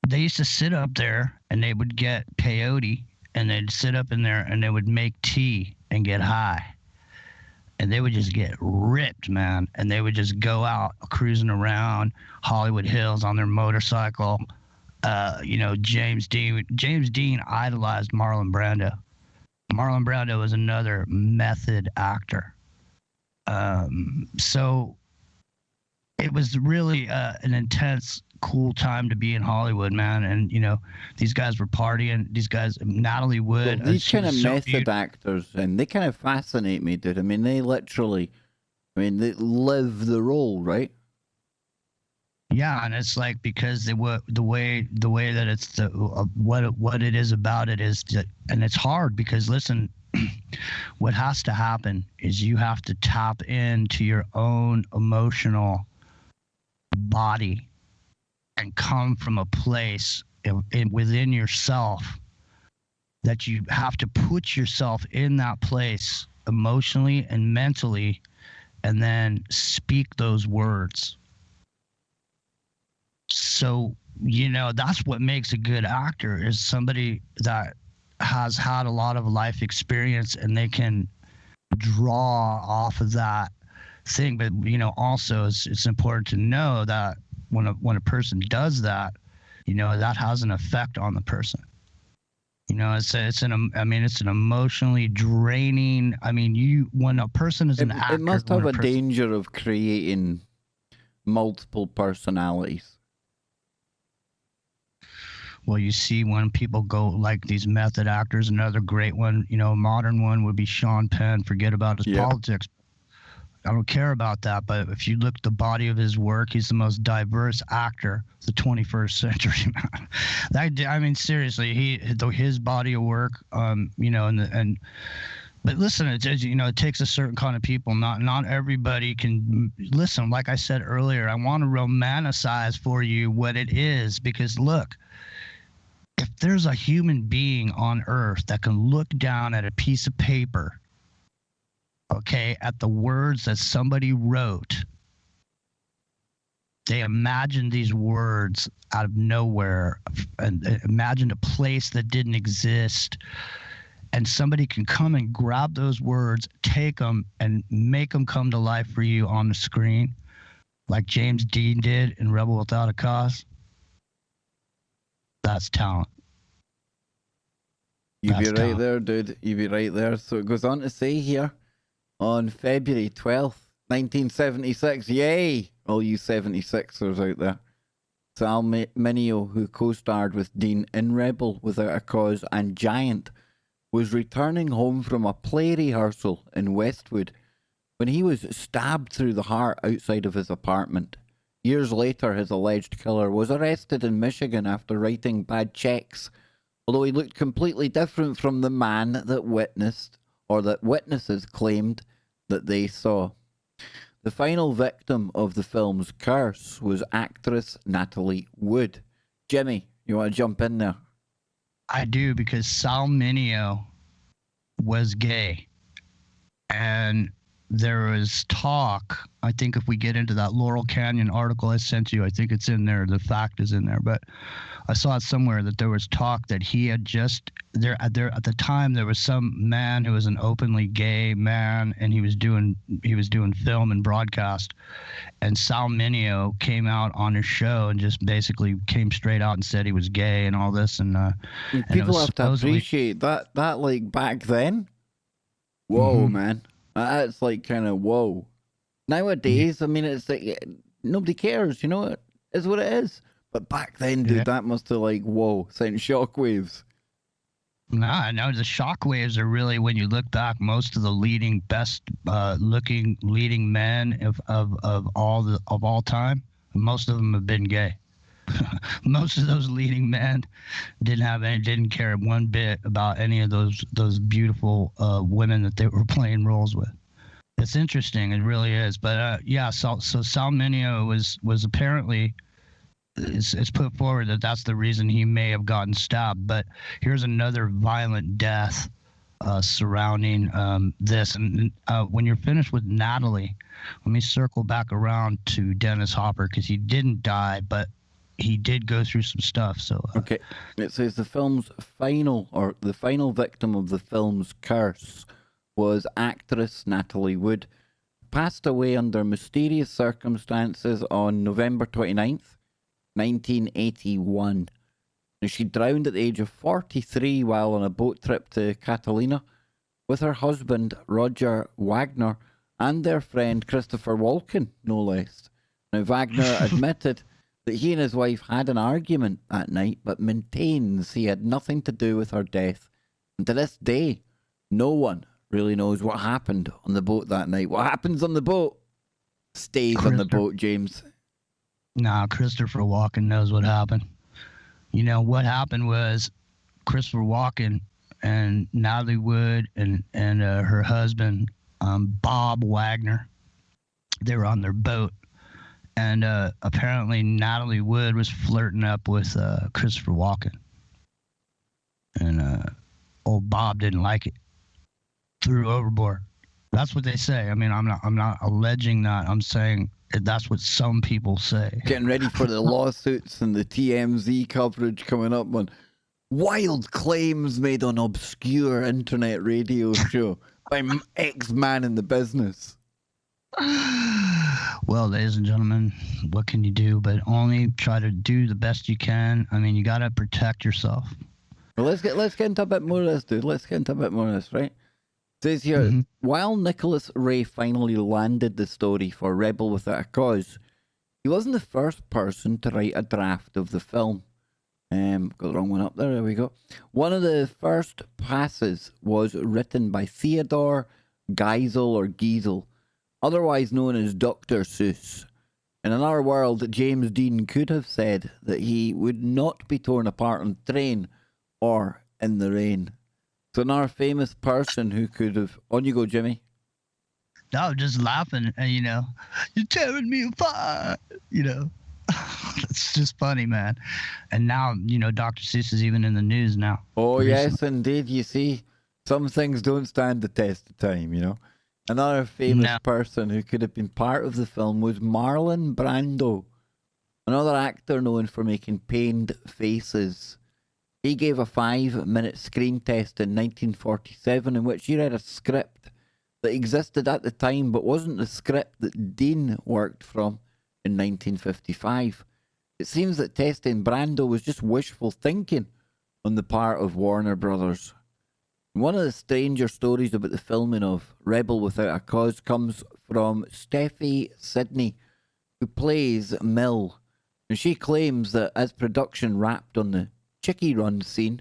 they used to sit up there, and they would get peyote, and they'd sit up in there, and they would make tea and get high. And they would just get ripped, man. And they would just go out cruising around Hollywood Hills on their motorcycle. James Dean idolized Marlon Brando. Marlon Brando was another method actor. So it was really an intense, cool time to be in Hollywood, man. And, these guys were partying. These guys, Natalie Wood. Well, these kind of method actors, and they kind of fascinate me, dude. I mean, they literally, they live the role, right? Yeah, and it's like because the way that it's what it is about it is, and it's hard because listen, what has to happen is you have to tap into your own emotional body and come from a place within yourself that you have to put yourself in that place emotionally and mentally, and then speak those words. So, that's what makes a good actor, is somebody that has had a lot of life experience and they can draw off of that thing. But, also it's important to know that when a person does that, that has an effect on the person. It's an emotionally draining. When a person is an actor, it must have a danger of creating multiple personalities. Well, you see, when people go like these method actors, another great one, modern one would be Sean Penn. Forget about his politics. I don't care about that. But if you look at the body of his work, he's the most diverse actor of the 21st century, man. Seriously, his body of work, but listen, it takes a certain kind of people. Not everybody can listen. Like I said earlier, I want to romanticize for you what it is, because look, if there's a human being on earth that can look down at a piece of paper, okay, at the words that somebody wrote, they imagined these words out of nowhere and imagined a place that didn't exist, and somebody can come and grab those words, take them, and make them come to life for you on the screen, like James Dean did in Rebel Without a Cause, that's talent. You'd be right there, dude. You'd be right there. So it goes on to say here, on February 12th, 1976, yay, all you 76ers out there, Sal Mineo, who co-starred with Dean in Rebel Without a Cause and Giant, was returning home from a play rehearsal in Westwood when he was stabbed through the heart outside of his apartment. Years later, his alleged killer was arrested in Michigan after writing bad checks, although he looked completely different from the man that witnessed, or that witnesses claimed that they saw. The final victim of the film's curse was actress Natalie Wood. Jimmy, you want to jump in there? I do, because Sal Mineo was gay. And there was talk, I think if we get into that Laurel Canyon article I sent you, I think it's in there, the fact is in there, but I saw it somewhere that there was talk that he had just, there at the time there was some man who was an openly gay man, and he was doing film and broadcast, and Sal Mineo came out on his show and just basically came straight out and said he was gay and all this, and people have to appreciate that like back then. Whoa, man. That's like kind of whoa. Nowadays, I mean, it's like nobody cares, you know, it is what it is. But back then, dude, that must have like whoa, sent shockwaves. Nah, no, the shockwaves are really, when you look back, most of the best looking leading men of all time, most of them have been gay. Most of those leading men didn't care one bit about any of those beautiful women that they were playing roles with. It's interesting, it really is. But so Sal Mineo was apparently, it's put forward that that's the reason he may have gotten stabbed. But here's another violent death surrounding this. And when you're finished with Natalie, let me circle back around to Dennis Hopper, because he didn't die, but he did go through some stuff. So okay, it says the final victim of the film's curse was actress Natalie Wood, passed away under mysterious circumstances on November 29th, 1981. And she drowned at the age of 43 while on a boat trip to Catalina with her husband Roger Wagner and their friend Christopher Walken, no less. Now, Wagner admitted that he and his wife had an argument that night, but maintains he had nothing to do with her death. And to this day, no one really knows what happened on the boat that night. What happens on the boat stays on the boat, James. Nah, Christopher Walken knows what happened. You know, what happened was Christopher Walken and Natalie Wood and her husband, Bob Wagner, they were on their boat. And apparently Natalie Wood was flirting up with Christopher Walken. And old Bob didn't like it. Threw overboard. That's what they say. I mean, I'm not alleging that. I'm saying that's what some people say. Getting ready for the lawsuits and the TMZ coverage coming up on wild claims made on obscure internet radio show by ex-man in the business. Well, ladies and gentlemen, what can you do but only try to do the best you can? I mean, you got to protect yourself. Well, let's get into a bit more of this, dude. Let's get into a bit more of this, right? It says here, while Nicholas Ray finally landed the story for Rebel Without a Cause, he wasn't the first person to write a draft of the film. Got the wrong one up there. There we go. One of the first passes was written by Theodore Geisel, otherwise known as Dr. Seuss. In another world, James Dean could have said that he would not be torn apart on the train or in the rain. So another famous person who could have... On you go, Jimmy. I was just laughing, and you're tearing me apart, It's just funny, man. And now, Dr. Seuss is even in the news now. Oh, recently. Yes, indeed. You see, some things don't stand the test of time, Another famous person who could have been part of the film was Marlon Brando, another actor known for making pained faces. He gave a 5-minute screen test in 1947 in which he read a script that existed at the time but wasn't the script that Dean worked from in 1955. It seems that testing Brando was just wishful thinking on the part of Warner Brothers. One of the stranger stories about the filming of Rebel Without a Cause comes from Steffi Sidney, who plays Mill, and she claims that as production wrapped on the Chickie Run scene,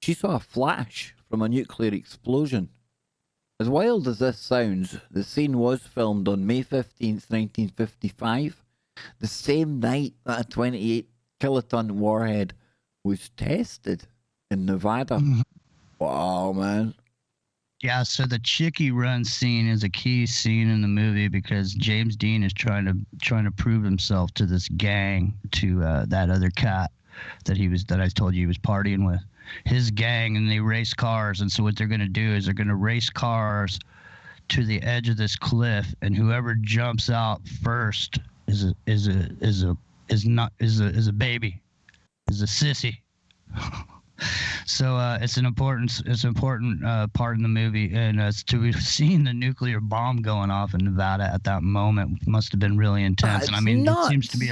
she saw a flash from a nuclear explosion. As wild as this sounds, the scene was filmed on May 15th, 1955, the same night that a 28 kiloton warhead was tested in Nevada. Wow, man. Yeah, so the Chickie Run scene is a key scene in the movie because James Dean is trying to prove himself to this gang, to that other cat that I told you he was partying with. His gang, and they race cars, and so what they're going to do is they're going to race cars to the edge of this cliff, and whoever jumps out first is a baby, is a sissy. So it's an important part in the movie, and to have seen the nuclear bomb going off in Nevada at that moment must have been really intense. And I mean, nuts. It seems to be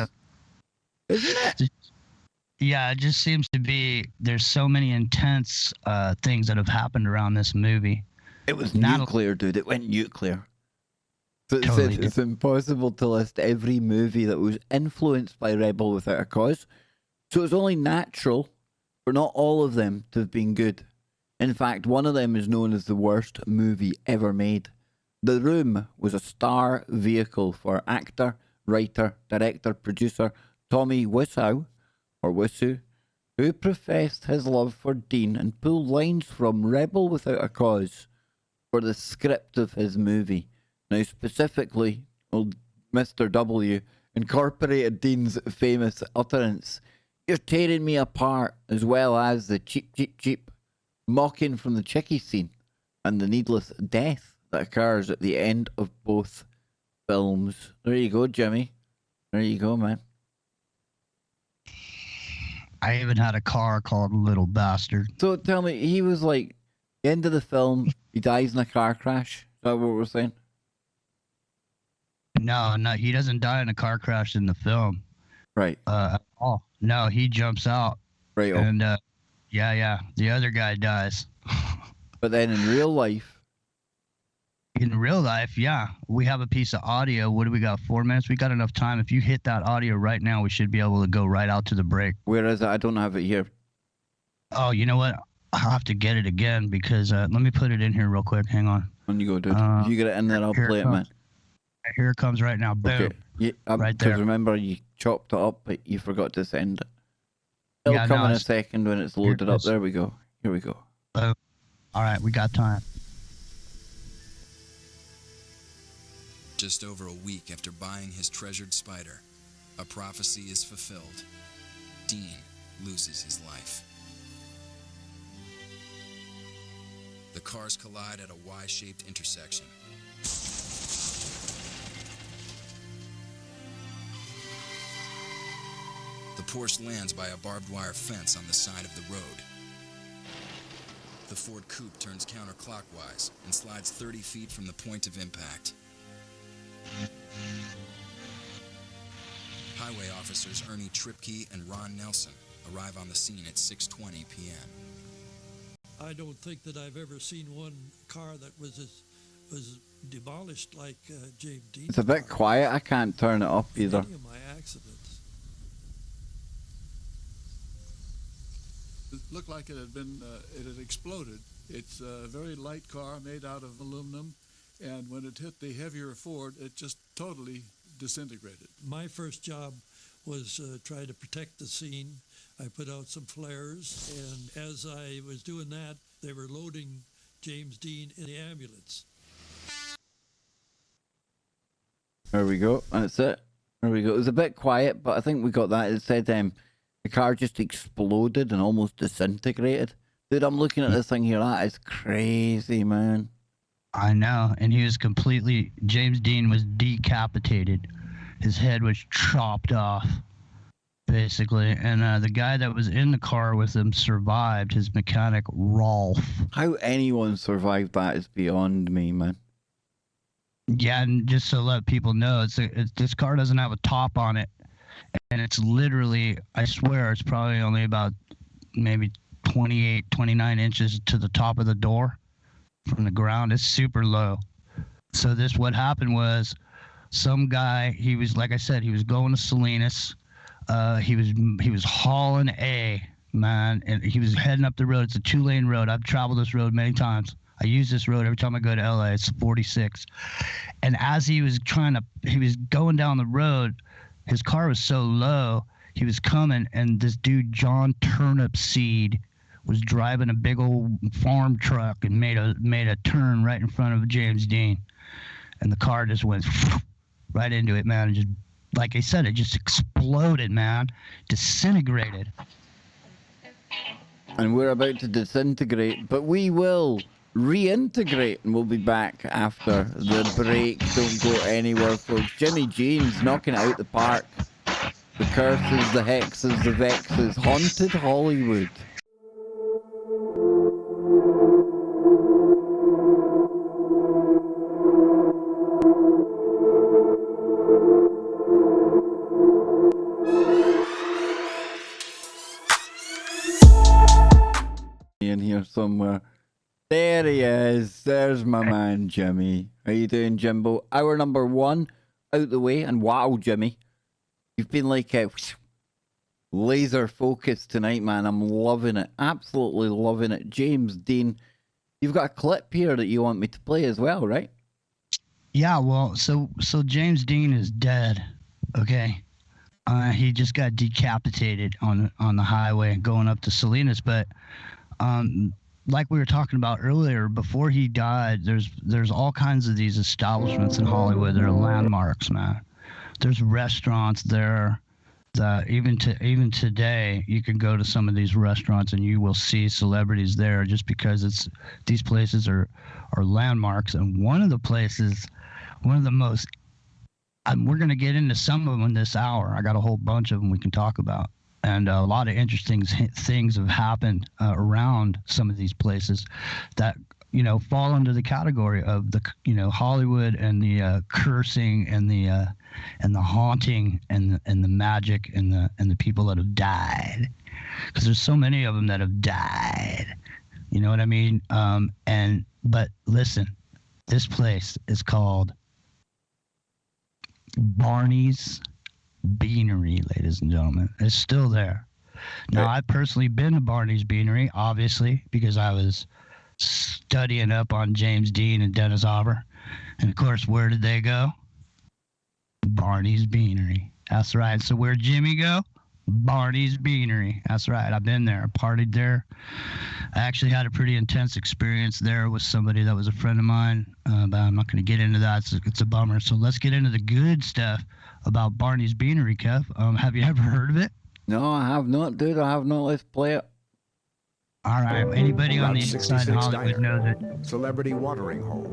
Isn't it? Yeah, it just seems to be there's so many intense things that have happened around this movie. It was nuclear, dude. It went nuclear. So it's impossible to list every movie that was influenced by Rebel Without a Cause. So it's only natural for not all of them to have been good. In fact, one of them is known as the worst movie ever made. The Room was a star vehicle for actor, writer, director, producer Tommy Wiseau, who professed his love for Dean and pulled lines from Rebel Without a Cause for the script of his movie. Now, specifically, old Mr. W incorporated Dean's famous utterance, "You're tearing me apart," as well as the cheep, cheep, cheep mocking from the Chickie scene and the needless death that occurs at the end of both films. There you go, Jimmy. There you go, man. I even had a car called Little Bastard. So tell me, he was like, the end of the film, he dies in a car crash. Is that what we're saying? No, he doesn't die in a car crash in the film. Right. At all. No, he jumps out. Right. And the other guy dies. But then in real life, yeah, we have a piece of audio. What do we got? 4 minutes? We got enough time. If you hit that audio right now, we should be able to go right out to the break. Where is it? I don't have it here. Oh, you know what? I'll have to get it again because let me put it in here real quick. Hang on. On you go, dude. You get it in there, I'll play it, man. Here it comes right now. Boom. Okay. Yeah, right there. Because remember, you chopped it up, but you forgot to send it. It'll come in a second when it's loaded up. There we go. Here we go. All right, we got time. Just over a week after buying his treasured spider, a prophecy is fulfilled. Dean loses his life. The cars collide at a Y-shaped intersection. The Porsche lands by a barbed wire fence on the side of the road. The Ford Coupe turns counterclockwise and slides 30 feet from the point of impact. Highway officers Ernie Tripke and Ron Nelson arrive on the scene at 6:20 p.m. I don't think that I've ever seen one car that was demolished like James Dean. It's a bit quiet. I can't turn it up either. Many of my accidents. It looked like it had exploded. It's a very light car made out of aluminum, and when it hit the heavier Ford, it just totally disintegrated. My first job was try to protect the scene. I put out some flares, and as I was doing that, they were loading James Dean in the ambulance. There we go. That's it. There we go. It was a bit quiet, but I think we got that. It said the car just exploded and almost disintegrated. Dude, I'm looking at this thing here. That is crazy, man. I know. And he was James Dean was decapitated. His head was chopped off. basically. And the guy that was in the car with him survived, his mechanic, Rolf. How anyone survived that is beyond me, man. Yeah, and just to let people know, this car doesn't have a top on it. And it's literally, I swear, it's probably only about maybe 28, 29 inches to the top of the door from the ground. It's super low. So what happened was some guy, he was, like I said, he was going to Salinas. He was hauling A, man, and he was heading up the road. It's a 2-lane road. I've traveled this road many times. I use this road every time I go to LA. It's 46. And as he was going down the road, his car was so low, he was coming, and this dude, John Turnipseed, was driving a big old farm truck and made a turn right in front of James Dean. And the car just went right into it, man. And just, like I said, it just exploded, man. Disintegrated. And we're about to disintegrate, but we will reintegrate, and we'll be back after the break. Don't go anywhere, folks. Jimmy Jean's knocking it out the park. The curses, the hexes, the vexes. Haunted Hollywood. In here somewhere. There he is. There's my man, Jimmy. How you doing, Jimbo? Hour number 1 out the way, and wow, Jimmy, you've been like laser focused tonight, man. I'm loving it. Absolutely loving it. James Dean, you've got a clip here that you want me to play as well, right? Yeah, well, so James Dean is dead, okay? He just got decapitated on the highway going up to Salinas, but like we were talking about earlier, before he died, there's all kinds of these establishments in Hollywood that are landmarks, man. There's restaurants there that even today you can go to some of these restaurants and you will see celebrities there just because these places are landmarks. And one of the most, we're going to get into some of them in this hour. I got a whole bunch of them we can talk about. And a lot of interesting things have happened around some of these places that, fall under the category of the, Hollywood and the cursing and the haunting and the magic and the people that have died. Because there's so many of them that have died. You know what I mean? But listen, this place is called Barney's Beanery, ladies and gentlemen. It's still there. Now, I've personally been to Barney's Beanery, obviously, because I was studying up on James Dean and Dennis Hopper. And, of course, where did they go? Barney's Beanery. That's right. So where'd Jimmy go? Barney's Beanery. That's right. I've been there. I partied there. I actually had a pretty intense experience there with somebody that was a friend of mine, but I'm not going to get into that. It's a bummer. So let's get into the good stuff about Barney's Beanery, Kev. Have you ever heard of it? No, I have not, dude. I have not. Let's play it. All right. Anybody on the inside of Hollywood knows it. Celebrity watering hole,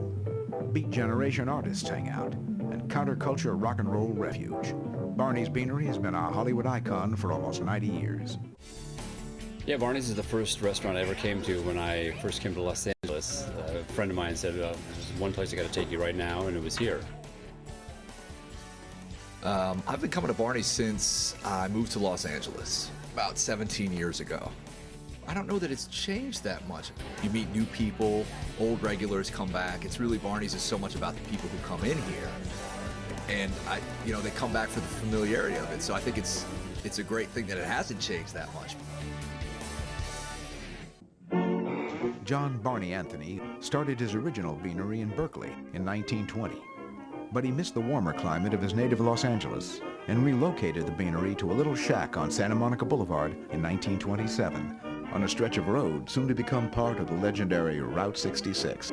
Beat Generation artists hang out, and counterculture rock and roll refuge. Barney's Beanery has been a Hollywood icon for almost 90 years. Yeah, Barney's is the first restaurant I ever came to when I first came to Los Angeles. A friend of mine said, there's one place I got to take you right now, and it was here. I've been coming to Barney's since I moved to Los Angeles about 17 years ago. I don't know that it's changed that much. You meet new people, old regulars come back. It's really, Barney's is so much about the people who come in here. And they come back for the familiarity of it. So I think it's a great thing that it hasn't changed that much. John Barney Anthony started his original beanery in Berkeley in 1920. But he missed the warmer climate of his native Los Angeles and relocated the beanery to a little shack on Santa Monica Boulevard in 1927, on a stretch of road soon to become part of the legendary Route 66.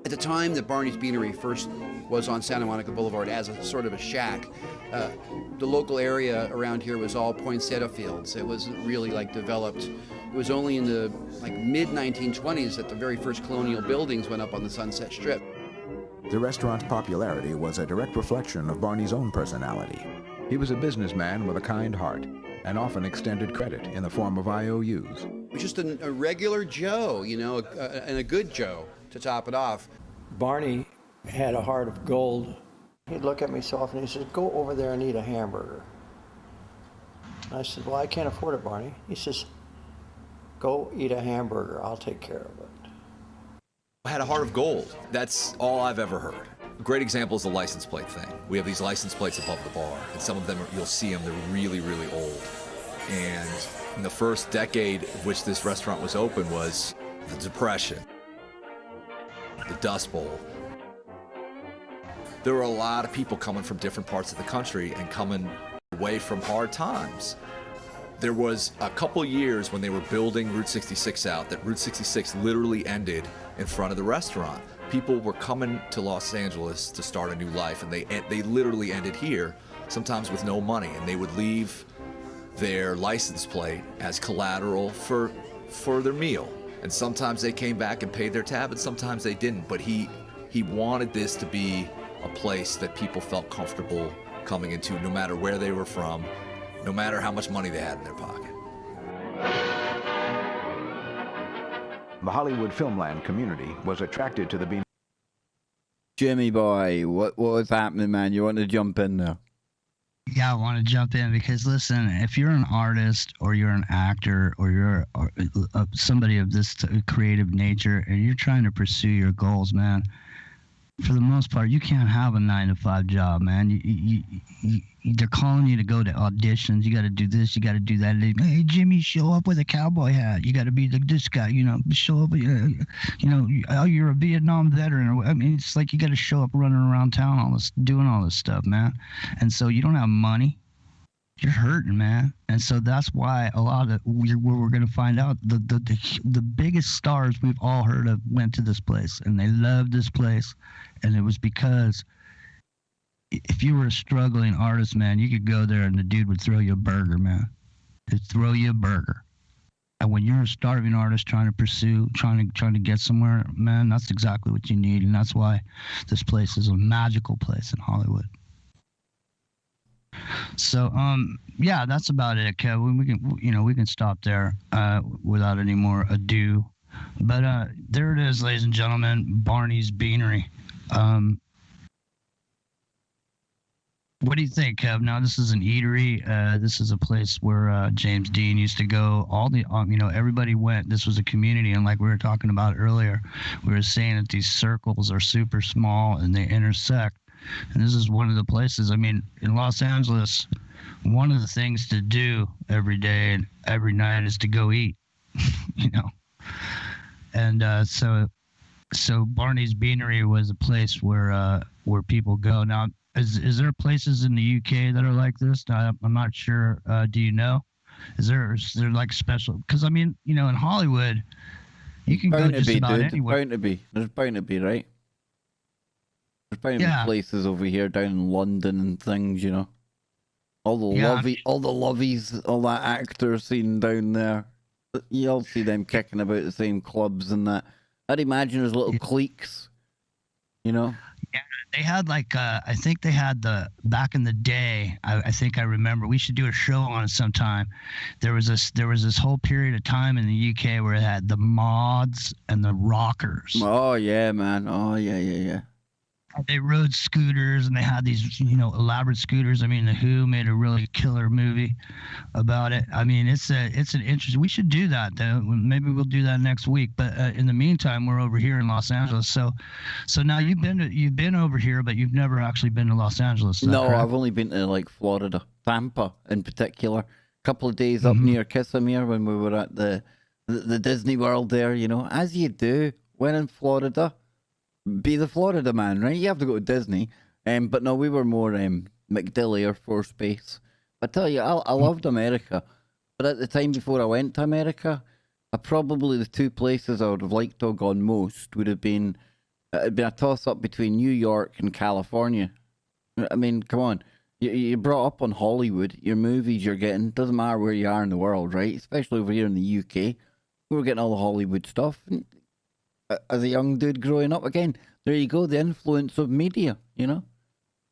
At the time that Barney's Beanery first was on Santa Monica Boulevard as a sort of a shack, the local area around here was all poinsettia fields. It wasn't really developed. It was only in the mid-1920s that the very first colonial buildings went up on the Sunset Strip. The restaurant's popularity was a direct reflection of Barney's own personality. He was a businessman with a kind heart and often extended credit in the form of IOUs. Just a regular Joe, you know, and a good Joe to top it off. Barney had a heart of gold. He'd look at me so often, he said, "Go over there and eat a hamburger." I said, "Well, I can't afford it, Barney." He says, "Go eat a hamburger, I'll take care of it." I had a heart of gold. That's all I've ever heard. A great example is the license plate thing. We have these license plates above the bar, and some of them, you'll see them, they're really, really old. And in the first decade of which this restaurant was open was the Depression, the Dust Bowl. There were a lot of people coming from different parts of the country and coming away from hard times. There was a couple years when they were building Route 66 out that Route 66 literally ended in front of the restaurant. People were coming to Los Angeles to start a new life, and they literally ended here, sometimes with no money, and they would leave their license plate as collateral for their meal. And sometimes they came back and paid their tab, and sometimes they didn't. But he wanted this to be a place that people felt comfortable coming into, no matter where they were from, no matter how much money they had in their pocket. The Hollywood Filmland community was attracted to the Beanery. Jimmy boy, what was happening, man? You want to jump in there? Yeah, I want to jump in because, listen, if you're an artist or you're an actor or you're somebody of this creative nature and you're trying to pursue your goals, man, for the most part, you can't have a 9-to-5 job, man. They're calling you to go to auditions. You got to do this. You got to do that. Hey, Jimmy, show up with a cowboy hat. You got to be like this guy, you know. Show up, oh, you're a Vietnam veteran. I mean, it's like you got to show up running around town, doing all this stuff, man. And so you don't have money. You're hurting, man. And so that's why a lot of where we're going to find out the biggest stars we've all heard of went to this place, and they loved this place. And it was because if you were a struggling artist, man, you could go there and the dude would throw you a burger, man. He'd throw you a burger. And when you're a starving artist trying to get somewhere, man, that's exactly what you need. And that's why this place is a magical place in Hollywood. So, yeah, that's about it, Kevin. We can stop there without any more ado. But there it is, ladies and gentlemen, Barney's Beanery. What do you think, Kev? Now, this is an eatery. This is a place where James Dean used to go. Everybody went. This was a community, and like we were talking about earlier, we were saying that these circles are super small and they intersect. And this is one of the places, I mean, in Los Angeles, one of the things to do every day and every night is to go eat, you know. And so Barney's Beanery was a place where people go. Now, is there places in the UK that are like this? I'm not sure. Do you know? Is there like special? Because, I mean, you know, in Hollywood, you can go just about anywhere. There's bound to be, right? There's bound to be places over here down in London and things, you know. All the lovies, all that actor scene down there. You'll see them kicking about the same clubs and that. I'd imagine there's little cliques, you know. Yeah, they had I think they had back in the day. I think I remember. We should do a show on it sometime. There was this whole period of time in the UK where it had the mods and the rockers. Oh yeah, man. Oh yeah. They rode scooters and they had these, you know, elaborate scooters. I mean, The Who made a really killer movie about it. I mean, it's an interesting. We should do that though. Maybe we'll do that next week. But in the meantime, we're over here in Los Angeles. So now you've been over here, but you've never actually been to Los Angeles. No, correct? I've only been to like Florida, Tampa in particular. A couple of days up near Kissimmee when we were at the Disney World there. You know, as you do when in Florida. Be the Florida man, right? You have to go to Disney. But no, we were more MacDill Air Force Base. I tell you, I loved America. But at the time before I went to America, probably the two places I would have liked to have gone most would have been, it'd been a toss-up between New York and California. I mean, come on. You're brought up on Hollywood. Your movies you're getting, doesn't matter where you are in the world, right? Especially over here in the UK. We were getting all the Hollywood stuff. As a young dude growing up, again, there you go, the influence of media, you know,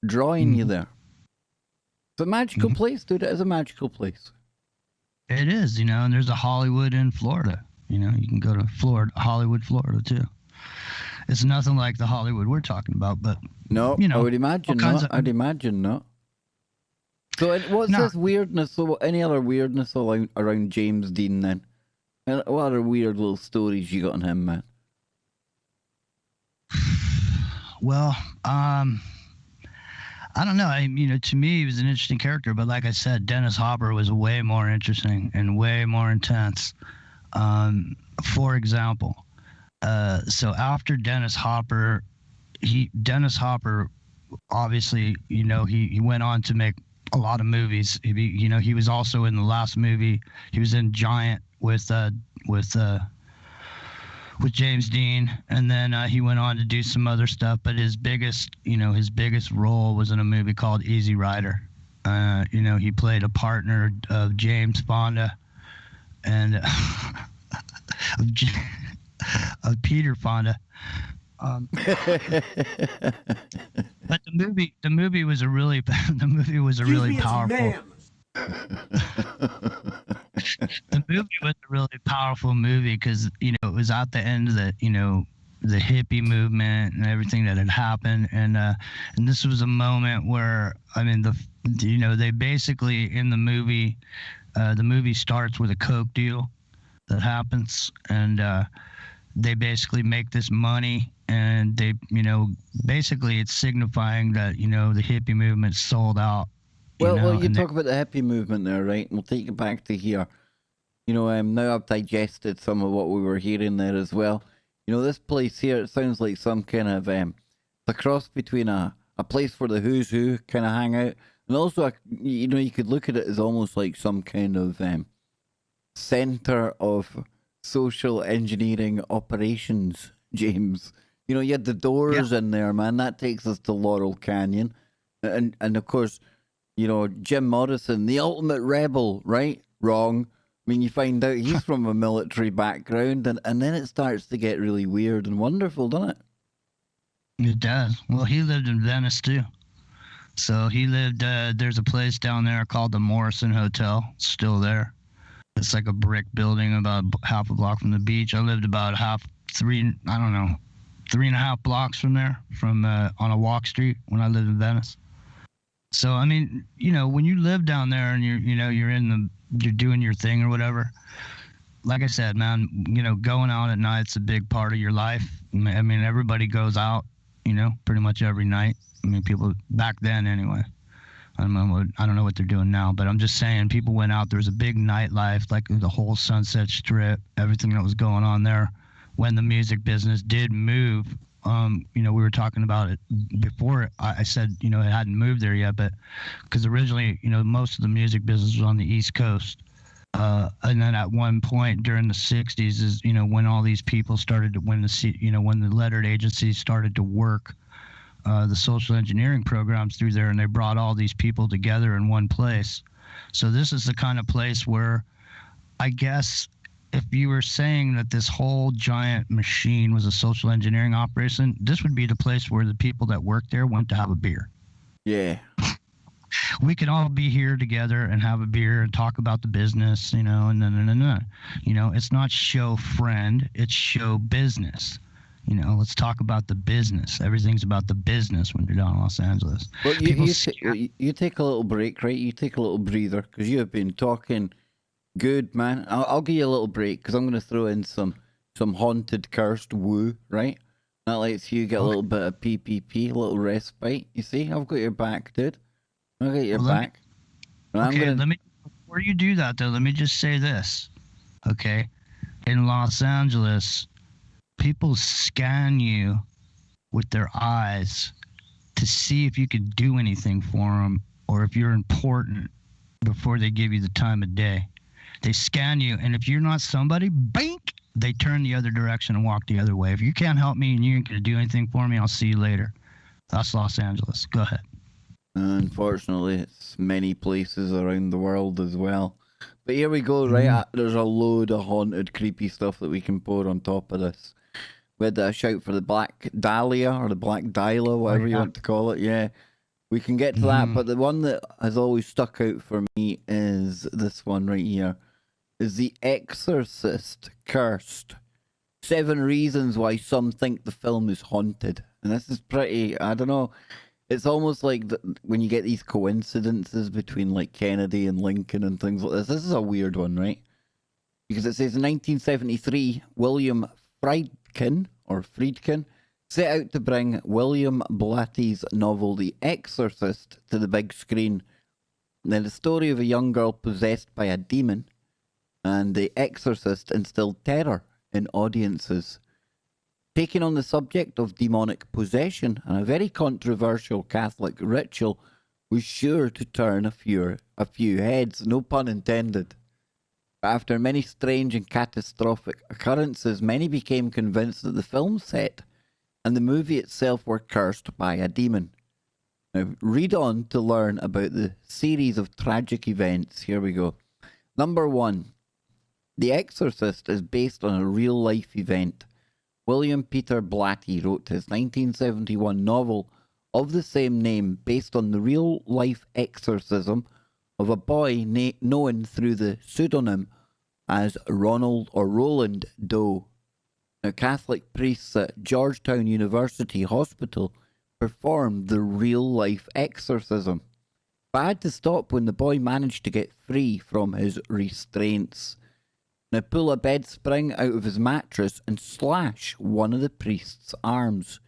drawing you there. It's a magical place, dude. It is a magical place. It is, you know, and there's a Hollywood in Florida. You know, you can go to Florida, Hollywood, Florida, too. It's nothing like the Hollywood we're talking about, but no, you know, I would imagine not. I'd imagine not. So, what's this weirdness? So, any other weirdness around James Dean then? And what other weird little stories you got on him, man? Well, I don't know. You know, to me, he was an interesting character, but like I said, Dennis Hopper was way more interesting and way more intense. For example, so after Dennis Hopper, obviously, you know, he went on to make a lot of movies. You know, he was also in the last movie. He was in Giant with James Dean, and then he went on to do some other stuff. But his biggest role was in a movie called Easy Rider. You know, he played a partner of James Fonda and of Peter Fonda. But the movie was a really powerful. The movie was a really powerful movie because, you know, it was at the end of the, you know, the hippie movement and everything that had happened, and this was a moment where, I mean, you know, they basically in the movie starts with a coke deal that happens, and they basically make this money, and they, you know, basically it's signifying that, you know, the hippie movement sold out. Well, you talk about the hippie movement there, right? We'll take it back to here. You know, now I've digested some of what we were hearing there as well. You know, this place here, it sounds like some kind of a cross between a place where the who's who kind of hang out, and also, you know, you could look at it as almost like some kind of center of social engineering operations, James. You know, you had the Doors in there, man. That takes us to Laurel Canyon. And of course, you know, Jim Morrison, the ultimate rebel, right? Wrong. I mean, you find out he's from a military background, and then it starts to get really weird and wonderful, doesn't it? It does. Well, he lived in Venice, too. So he lived, there's a place down there called the Morrison Hotel. It's still there. It's like a brick building about half a block from the beach. I lived about 3.5 blocks from there, on a walk street when I lived in Venice. So, I mean, you know, when you live down there and you're doing your thing or whatever, like I said, man, you know, going out at night's a big part of your life. I mean, everybody goes out, you know, pretty much every night. I mean, people back then anyway. I don't know what they're doing now, but I'm just saying people went out. There was a big nightlife, like the whole Sunset Strip, everything that was going on there when the music business did move. You know, we were talking about it before. I said, you know, it hadn't moved there yet, but because originally, you know, most of the music business was on the East Coast. And then at one point during the 60s is, you know, when all these people started to, when the lettered agencies started to work the social engineering programs through there, and they brought all these people together in one place. So this is the kind of place where, I guess, if you were saying that this whole giant machine was a social engineering operation, this would be the place where the people that worked there went to have a beer. Yeah. We could all be here together and have a beer and talk about the business, you know, and then, you know, it's not show friend, it's show business. You know, let's talk about the business. Everything's about the business when you're down in Los Angeles. Well, you take a little break, right? You take a little breather because you have been talking good, man. I'll give you a little break because I'm going to throw in some haunted, cursed woo, right? That lets you get a little bit of PPP, a little respite. You see, I've got your back, dude. I've got your back. Before you do that, though, let me just say this, okay? In Los Angeles, people scan you with their eyes to see if you can do anything for them or if you're important before they give you the time of day. They scan you, and if you're not somebody, bink, they turn the other direction and walk the other way. If you can't help me and you ain't going to do anything for me, I'll see you later. That's Los Angeles. Go ahead. Unfortunately, it's many places around the world as well. But here we go, right? There's a load of haunted, creepy stuff that we can pour on top of this. We had a shout for the Black Dahlia, or the Black Dahlia, whatever you want to call it, yeah. We can get to that, but the one that has always stuck out for me is this one right here. Is The Exorcist Cursed? 7 reasons why some think the film is haunted. And this is pretty, I don't know, it's almost like when you get these coincidences between like Kennedy and Lincoln and things like this. This is a weird one, right? Because it says in 1973, William Friedkin set out to bring William Blatty's novel The Exorcist to the big screen. Now, the story of a young girl possessed by a demon, and The Exorcist instilled terror in audiences. Taking on the subject of demonic possession and a very controversial Catholic ritual was sure to turn a few heads, no pun intended. But after many strange and catastrophic occurrences, many became convinced that the film set and the movie itself were cursed by a demon. Now, read on to learn about the series of tragic events. Here we go. Number 1. The Exorcist is based on a real-life event. William Peter Blatty wrote his 1971 novel of the same name based on the real-life exorcism of a boy known through the pseudonym as Ronald or Roland Doe. Now, Catholic priests at Georgetown University Hospital performed the real-life exorcism, but had to stop when the boy managed to get free from his restraints. Now, pull a bed spring out of his mattress and slash one of the priest's arms.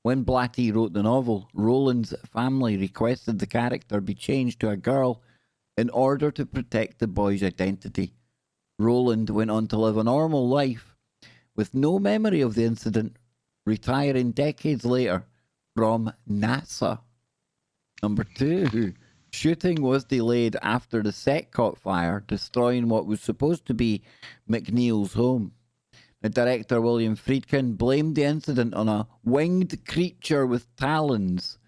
When Blatty wrote the novel, Roland's family requested the character be changed to a girl in order to protect the boy's identity. Roland went on to live a normal life with no memory of the incident, retiring decades later from NASA. Number 2. Shooting was delayed after the set caught fire, destroying what was supposed to be McNeil's home. The director William Friedkin blamed the incident on a winged creature with talons,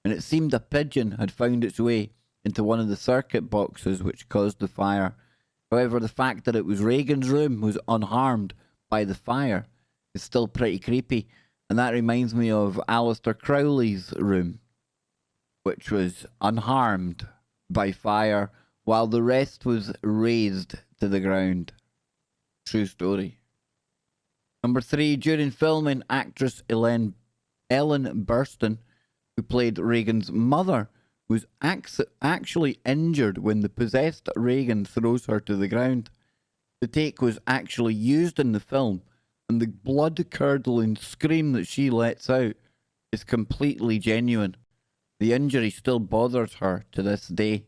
and it seemed a pigeon had found its way into one of the circuit boxes which caused the fire. However, the fact that it was Reagan's room was unharmed by the fire is still pretty creepy, and that reminds me of Aleister Crowley's room, which was unharmed by fire while the rest was razed to the ground. True story. Number 3, during filming, actress Ellen Burstyn, who played Reagan's mother, was actually injured when the possessed Reagan throws her to the ground. The take was actually used in the film, and the blood-curdling scream that she lets out is completely genuine. The injury still bothers her to this day.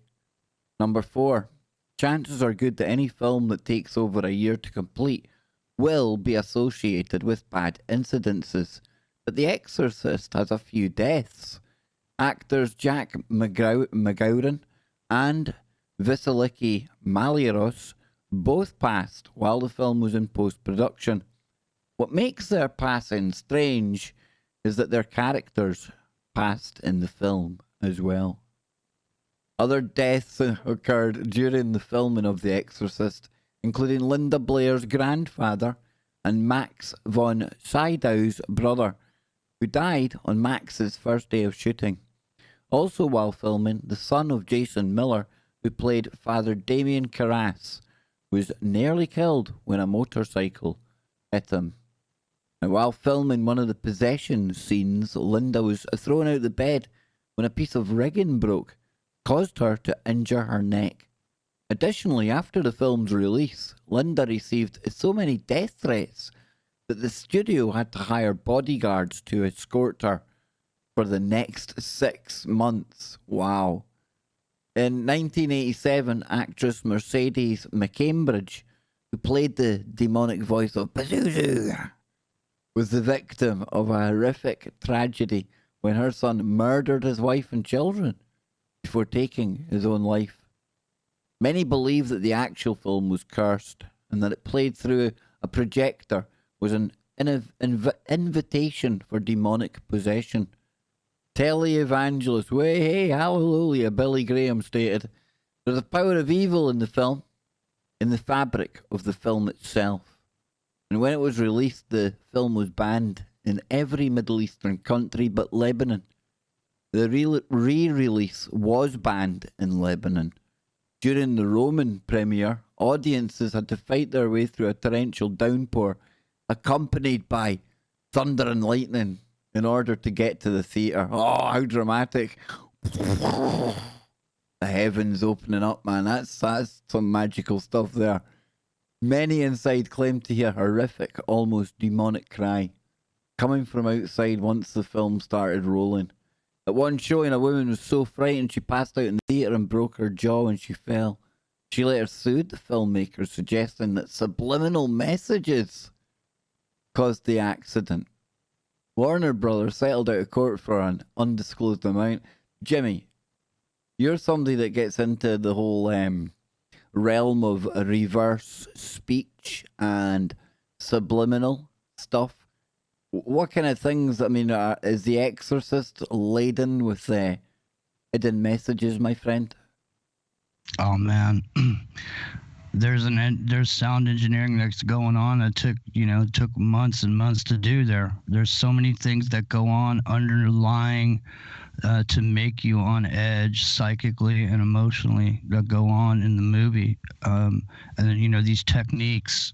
Number 4. Chances are good that any film that takes over a year to complete will be associated with bad incidences, but The Exorcist has a few deaths. Actors Jack McGowran and Vasiliki Malieros both passed while the film was in post-production. What makes their passing strange is that their characters passed in the film as well. Other deaths occurred during the filming of The Exorcist, including Linda Blair's grandfather and Max von Sydow's brother, who died on Max's first day of shooting. Also while filming, the son of Jason Miller, who played Father Damien Carras, was nearly killed when a motorcycle hit him. Now, while filming one of the possession scenes, Linda was thrown out of the bed when a piece of rigging broke, caused her to injure her neck. Additionally, after the film's release, Linda received so many death threats that the studio had to hire bodyguards to escort her for the next 6 months. Wow. In 1987, actress Mercedes McCambridge, who played the demonic voice of Pazuzu, was the victim of a horrific tragedy when her son murdered his wife and children before taking his own life. Many believe that the actual film was cursed and that it played through a projector was an invitation for demonic possession. Televangelist, way hey, hallelujah, Billy Graham stated, "There's a power of evil in the film, in the fabric of the film itself." And when it was released, the film was banned in every Middle Eastern country but Lebanon. The re-release was banned in Lebanon. During the Roman premiere, audiences had to fight their way through a torrential downpour, accompanied by thunder and lightning, in order to get to the theatre. Oh, how dramatic. The heavens opening up, man. That's some magical stuff there. Many inside claimed to hear a horrific, almost demonic cry coming from outside once the film started rolling. At one showing, a woman was so frightened she passed out in the theatre and broke her jaw when she fell. She later sued the filmmakers, suggesting that subliminal messages caused the accident. Warner Brothers settled out of court for an undisclosed amount. Jimmy, you're somebody that gets into the whole realm of reverse speech and subliminal stuff. What kind of things, I mean, is The Exorcist laden with hidden messages, my friend? Oh, man. There's sound engineering that's going on that took months and months to do there. There's so many things that go on underlying to make you on edge psychically and emotionally that go on in the movie. And then, these techniques,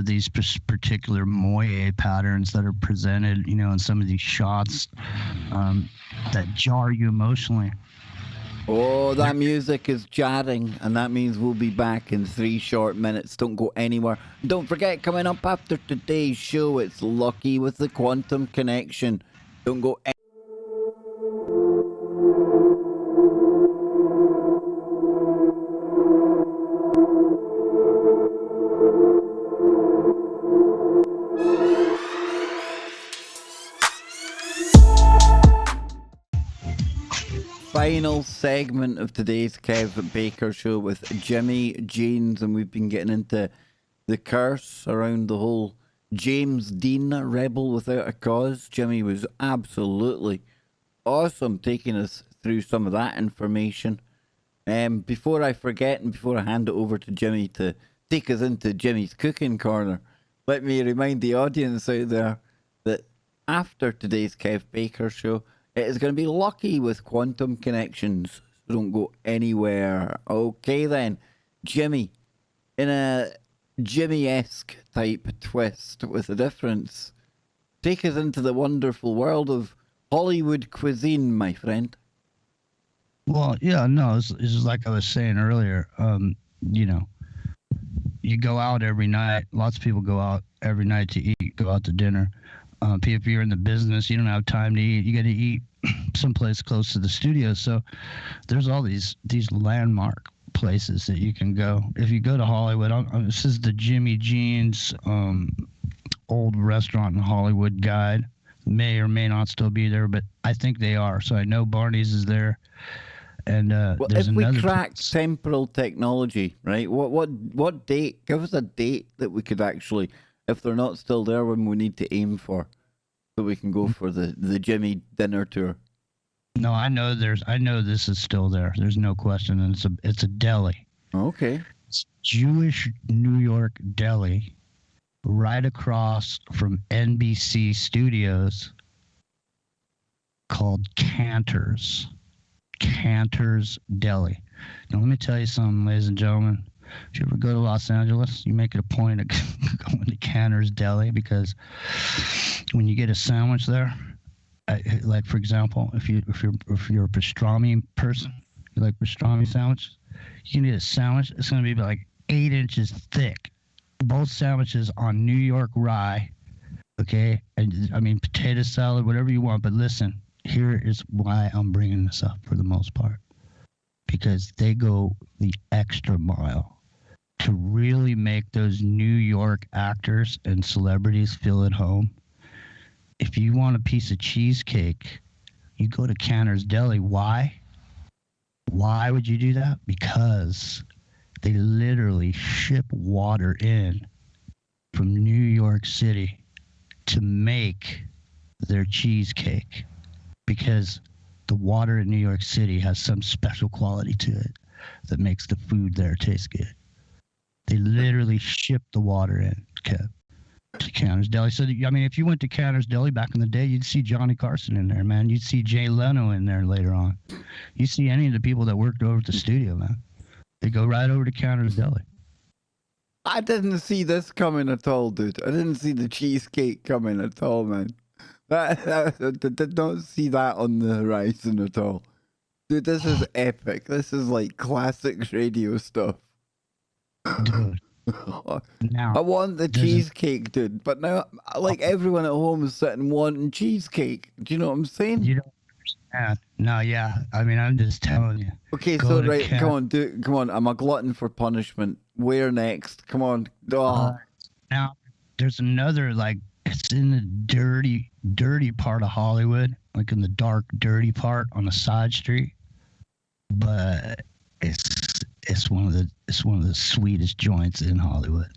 these particular moire patterns that are presented, in some of these shots that jar you emotionally. Oh, that music is jarring, and that means we'll be back in 3 short minutes. Don't go anywhere. Don't forget, coming up after today's show, it's Lucky with the Quantum Connection. Don't go anywhere. Final segment of today's Kev Baker show with Jimmy James, and we've been getting into the curse around the whole James Dean rebel without a cause. Jimmy was absolutely awesome taking us through some of that information. Before I forget and before I hand it over to Jimmy to take us into Jimmy's cooking corner, let me remind the audience out there that after today's Kev Baker show, it is going to be Lucky with Quantum Connections. So don't go anywhere. Okay then, Jimmy, in a Jimmy-esque type twist with a difference, take us into the wonderful world of Hollywood cuisine, my friend. Well, yeah, no, it's just like I was saying earlier. You go out every night. Lots of people go out every night to eat, go out to dinner. If you're in the business, you don't have time to eat. You got to eat someplace close to the studio. So there's all these landmark places that you can go. If you go to Hollywood, this is the Jimmy Jean's old restaurant in Hollywood guide. May or may not still be there, but I think they are. So I know Barney's is there. And there's if we another crack place. temporal technology, right? What date? Give us a date that we could actually, if they're not still there, when we need to aim for, so we can go for the Jimmy dinner tour. No, I know this is still there. There's no question, and it's a deli. Okay. It's Jewish New York deli, right across from NBC Studios, called Cantor's Deli. Now, let me tell you something, ladies and gentlemen. If you ever go to Los Angeles, you make it a point of going to Cantor's Deli, because when you get a sandwich there, like for example, if you're a pastrami person, you like pastrami sandwich, you can get a sandwich. It's going to be like 8 inches thick. Both sandwiches on New York rye, okay? And I mean potato salad, whatever you want. But listen, here is why I'm bringing this up for the most part, because they go the extra mile to really make those New York actors and celebrities feel at home. If you want a piece of cheesecake, you go to Cantor's Deli. Why? Why would you do that? Because they literally ship water in from New York City to make their cheesecake, because the water in New York City has some special quality to it that makes the food there taste good. They literally ship the water in, Kev. to Cantor's Deli. So, I mean, if you went to Cantor's Deli back in the day, you'd see Johnny Carson in there, man. You'd see Jay Leno in there later on. You'd see any of the people that worked over at the studio, man. They go right over to Cantor's Deli. I didn't see this coming at all, dude. I didn't see the cheesecake coming at all, man. I did not see that on the horizon at all. Dude, this is epic. This is like classic radio stuff. Dude. Now, I want the cheesecake, dude. But now, like, everyone at home is sitting wanting cheesecake. Do you know what I'm saying? You don't understand. No, yeah. I mean, I'm just telling you. Okay, so right, come on. I'm a glutton for punishment. Where next? Come on. Oh. Now, there's another, like, it's in the dirty part of Hollywood, like in the dark, dirty part on the side street. But it's one of the sweetest joints in Hollywood.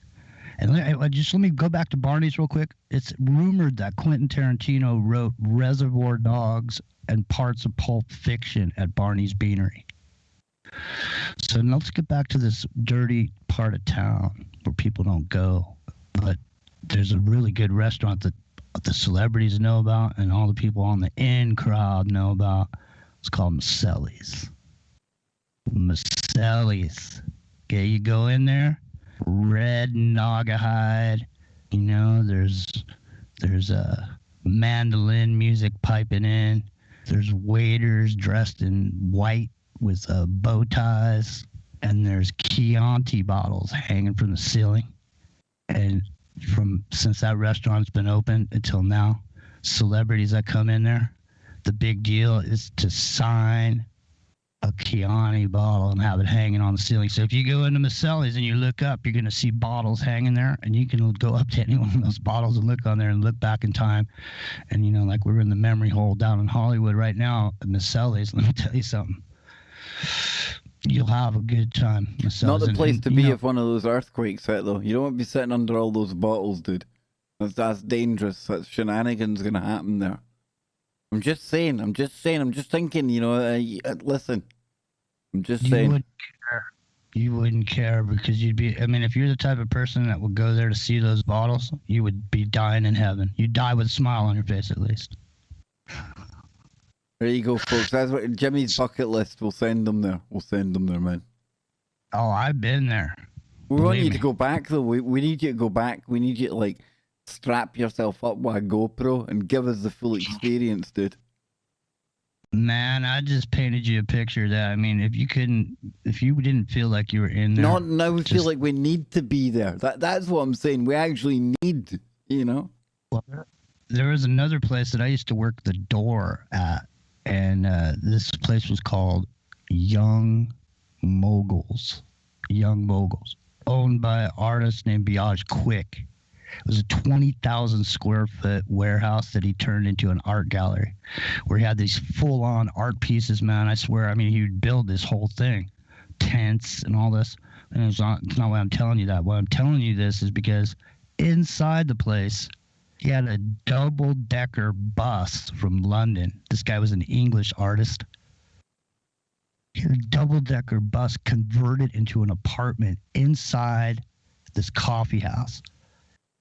And let me go back to Barney's real quick. It's rumored that Quentin Tarantino wrote Reservoir Dogs and parts of Pulp Fiction at Barney's Beanery. So now let's get back to this dirty part of town where people don't go. But there's a really good restaurant that the celebrities know about and all the people on the in crowd know about. It's called Maselli's. Okay, you go in there, red Naugahyde. You know, there's a mandolin music piping in. There's waiters dressed in white with bow ties, and there's Chianti bottles hanging from the ceiling. And since that restaurant's been open until now, celebrities that come in there, the big deal is to sign a Chianti bottle and have it hanging on the ceiling. So if you go into Maselli's and you look up, you're going to see bottles hanging there, and you can go up to any one of those bottles and look on there and look back in time. And, you know, like we're in the memory hole down in Hollywood right now at Maselli's. Let me tell you something. You'll have a good time. Maselli's. Not the place to be if one of those earthquakes hit, though. You don't want to be sitting under all those bottles, dude. That's dangerous. That's shenanigans going to happen there. I'm just saying. I'm just thinking, you know, listen. I'm just saying. You wouldn't care because you'd be, I mean, if you're the type of person that would go there to see those bottles, you would be dying in heaven. You'd die with a smile on your face at least. There you go, folks. That's what Jimmy's bucket list. We'll send them there. Man. Oh, I've been there. We want you to go back, though. We need you to go back. We need you to, like, strap yourself up with a GoPro and give us the full experience, dude. Man, I just painted you a picture that, I mean, if you didn't feel like you were in there. Not now we feel like we need to be there. That's what I'm saying. We actually need, you know. Well, there was another place that I used to work the door at, and this place was called Young Moguls, owned by an artist named Biage Quick. It was a 20,000 square foot warehouse that he turned into an art gallery where he had these full on art pieces, man. I swear, I mean, he would build this whole thing, tents and all this. And it's not why I'm telling you that. Why I'm telling you this is because inside the place, he had a double-decker bus from London. This guy was an English artist. He had a double-decker bus converted into an apartment inside this coffee house.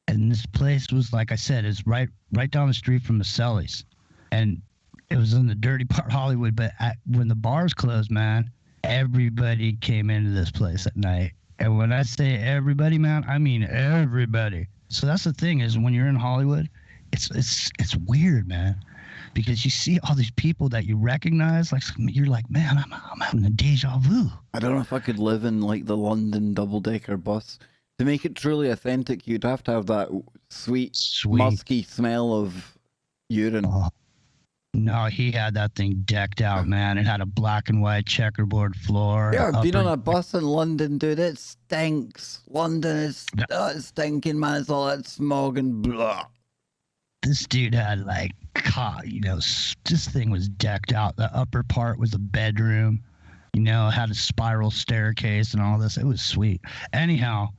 And this place was, like I said, is right down the street from Maselli's. And it was in the dirty part of Hollywood. But when the bars closed, man, everybody came into this place at night. And when I say everybody, man, I mean everybody. So that's the thing is when you're in Hollywood, it's weird, man. Because you see all these people that you recognize, like you're like, man, I'm having a deja vu. I don't know if I could live in like the London double-decker bus. To make it truly authentic, you'd have to have that sweet. musky smell of urine. Oh. No, he had that thing decked out, man. It had a black and white checkerboard floor. Yeah, I've been on a bus in London, dude. It stinks. London is stinking, man. It's all that smog and blah. This dude had like, you know, this thing was decked out. The upper part was a bedroom. You know, it had a spiral staircase and all this. It was sweet. Anyhow.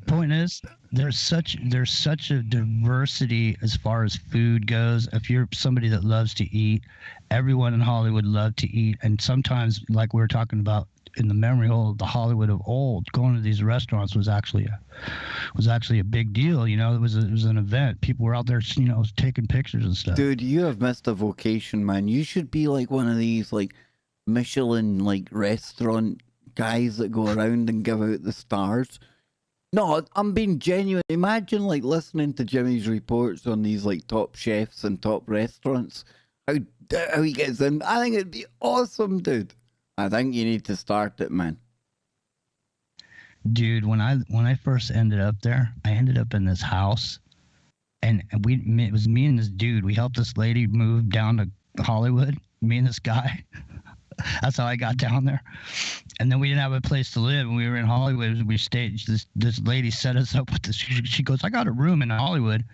Point is, there's such a diversity as far as food goes. If you're somebody that loves to eat, everyone in Hollywood loved to eat. And sometimes, like we were talking about, in the memory hole of the Hollywood of old. Going to these restaurants was actually a big deal. You know, it was an event. People were out there, you know, taking pictures and stuff. Dude, you have missed a vocation, man. You should be like one of these like Michelin like restaurant guys that go around and give out the stars. No, I'm being genuine. Imagine like listening to Jimmy's reports on these like top chefs and top restaurants. How he gets in. I think it'd be awesome, dude. I think you need to start it, man. Dude, when I first ended up there, I ended up in this house, and it was me and this dude. We helped this lady move down to Hollywood. Me and this guy. That's how I got down there. And then we didn't have a place to live, and we were in Hollywood. We stayed. This lady set us up with this. She goes, I got a room in Hollywood,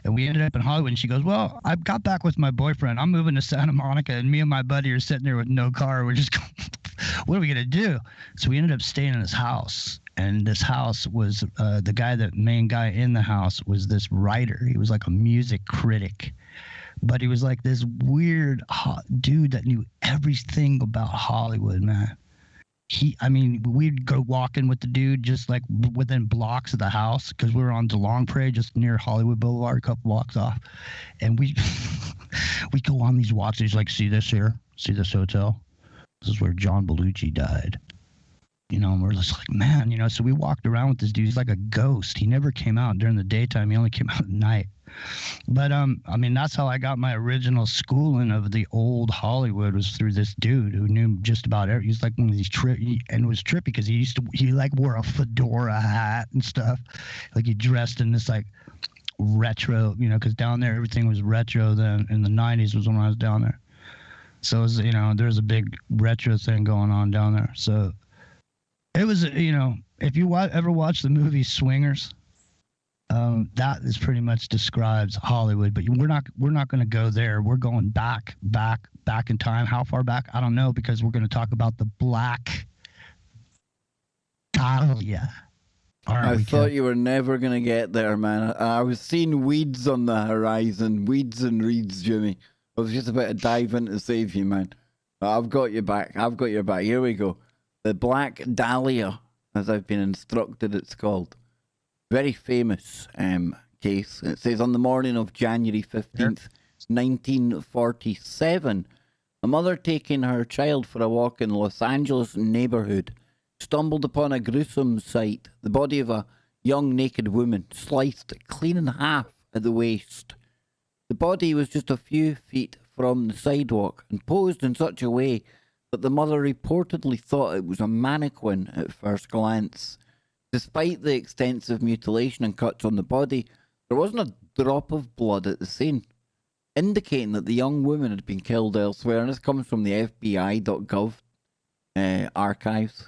and we ended up in Hollywood. And she goes, well, I got back with my boyfriend. I'm moving to Santa Monica, and me and my buddy are sitting there with no car. We're just going, what are we gonna do? So we ended up staying in this house. And this house was the main guy in the house was this writer. He was like a music critic. But he was like this weird dude that knew everything about Hollywood, man. We'd go walking with the dude just like within blocks of the house because we were on DeLong Parade just near Hollywood Boulevard, a couple blocks off. And we go on these walks. He's like, see this here? See this hotel? This is where John Belushi died. You know, and we're just like, man, you know, so we walked around with this dude. He's like a ghost. He never came out during the daytime. He only came out at night. But, that's how I got my original schooling of the old Hollywood was through this dude who knew just about everything. He's like one of these and it was trippy because he like wore a fedora hat and stuff. Like he dressed in this like retro, you know, because down there everything was retro then. In the 90s was when I was down there. So, it was, you know, there's a big retro thing going on down there. So, it was, you know, if you ever watch the movie Swingers, that is pretty much describes Hollywood. But we're not going to go there. We're going back in time. How far back? I don't know, because we're going to talk about the Black Dahlia. I thought you were never going to get there, man. I was seeing weeds on the horizon. Weeds and reeds, Jimmy. I was just about to dive in to save you, man. I've got you back. I've got your back. Here we go. The Black Dahlia, as I've been instructed it's called. Very famous case. It says on the morning of January 15th, 1947, a mother taking her child for a walk in Los Angeles neighborhood stumbled upon a gruesome sight. The body of a young naked woman sliced clean in half at the waist. The body was just a few feet from the sidewalk and posed in such a way that the mother reportedly thought it was a mannequin at first glance. Despite the extensive mutilation and cuts on the body, there wasn't a drop of blood at the scene, indicating that the young woman had been killed elsewhere. And this comes from the FBI.gov archives.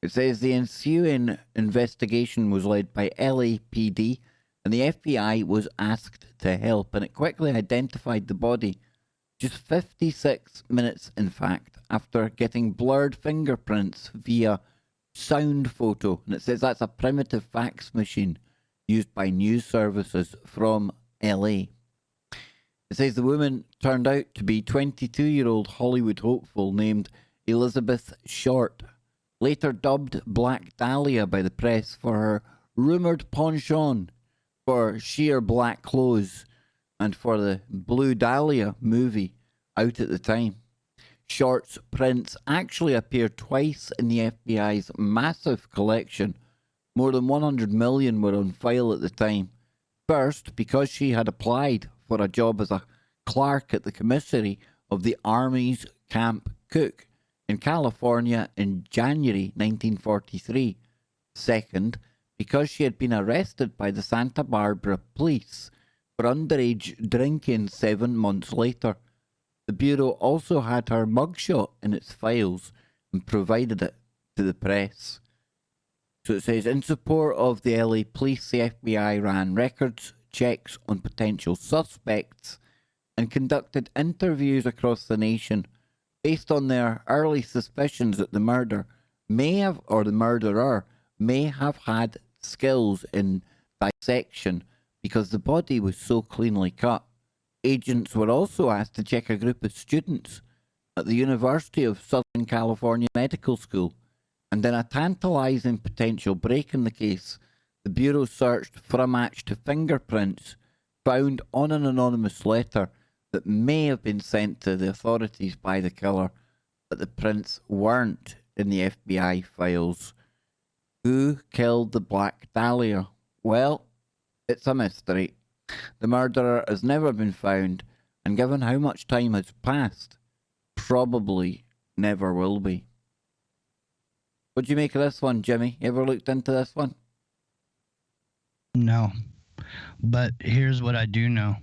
It says the ensuing investigation was led by LAPD, and the FBI was asked to help, and it quickly identified the body. Just 56 minutes, in fact, after getting blurred fingerprints via sound photo. And it says that's a primitive fax machine used by news services from LA. It says the woman turned out to be 22-year-old Hollywood hopeful named Elizabeth Short, later dubbed Black Dahlia by the press for her rumoured penchant for sheer black clothes and for the Blue Dahlia movie out at the time. Short's prints actually appeared twice in the FBI's massive collection. More than 100 million were on file at the time. First, because she had applied for a job as a clerk at the commissary of the Army's Camp Cook in California in January 1943. Second, because she had been arrested by the Santa Barbara police for underage drinking 7 months later. The Bureau also had her mugshot in its files and provided it to the press. So it says, in support of the LA police, the FBI ran records checks on potential suspects and conducted interviews across the nation based on their early suspicions that the murderer may have had skills in dissection because the body was so cleanly cut. Agents were also asked to check a group of students at the University of Southern California Medical School And in a tantalizing potential break in the case, the Bureau searched for a match to fingerprints found on an anonymous letter that may have been sent to the authorities by the killer, but the prints weren't in the FBI files. Who killed the Black Dahlia? Well, it's a mystery. The murderer has never been found, and given how much time has passed, probably never will be. What do you make of this one, Jimmy? You ever looked into this one? No. But here's what I do know.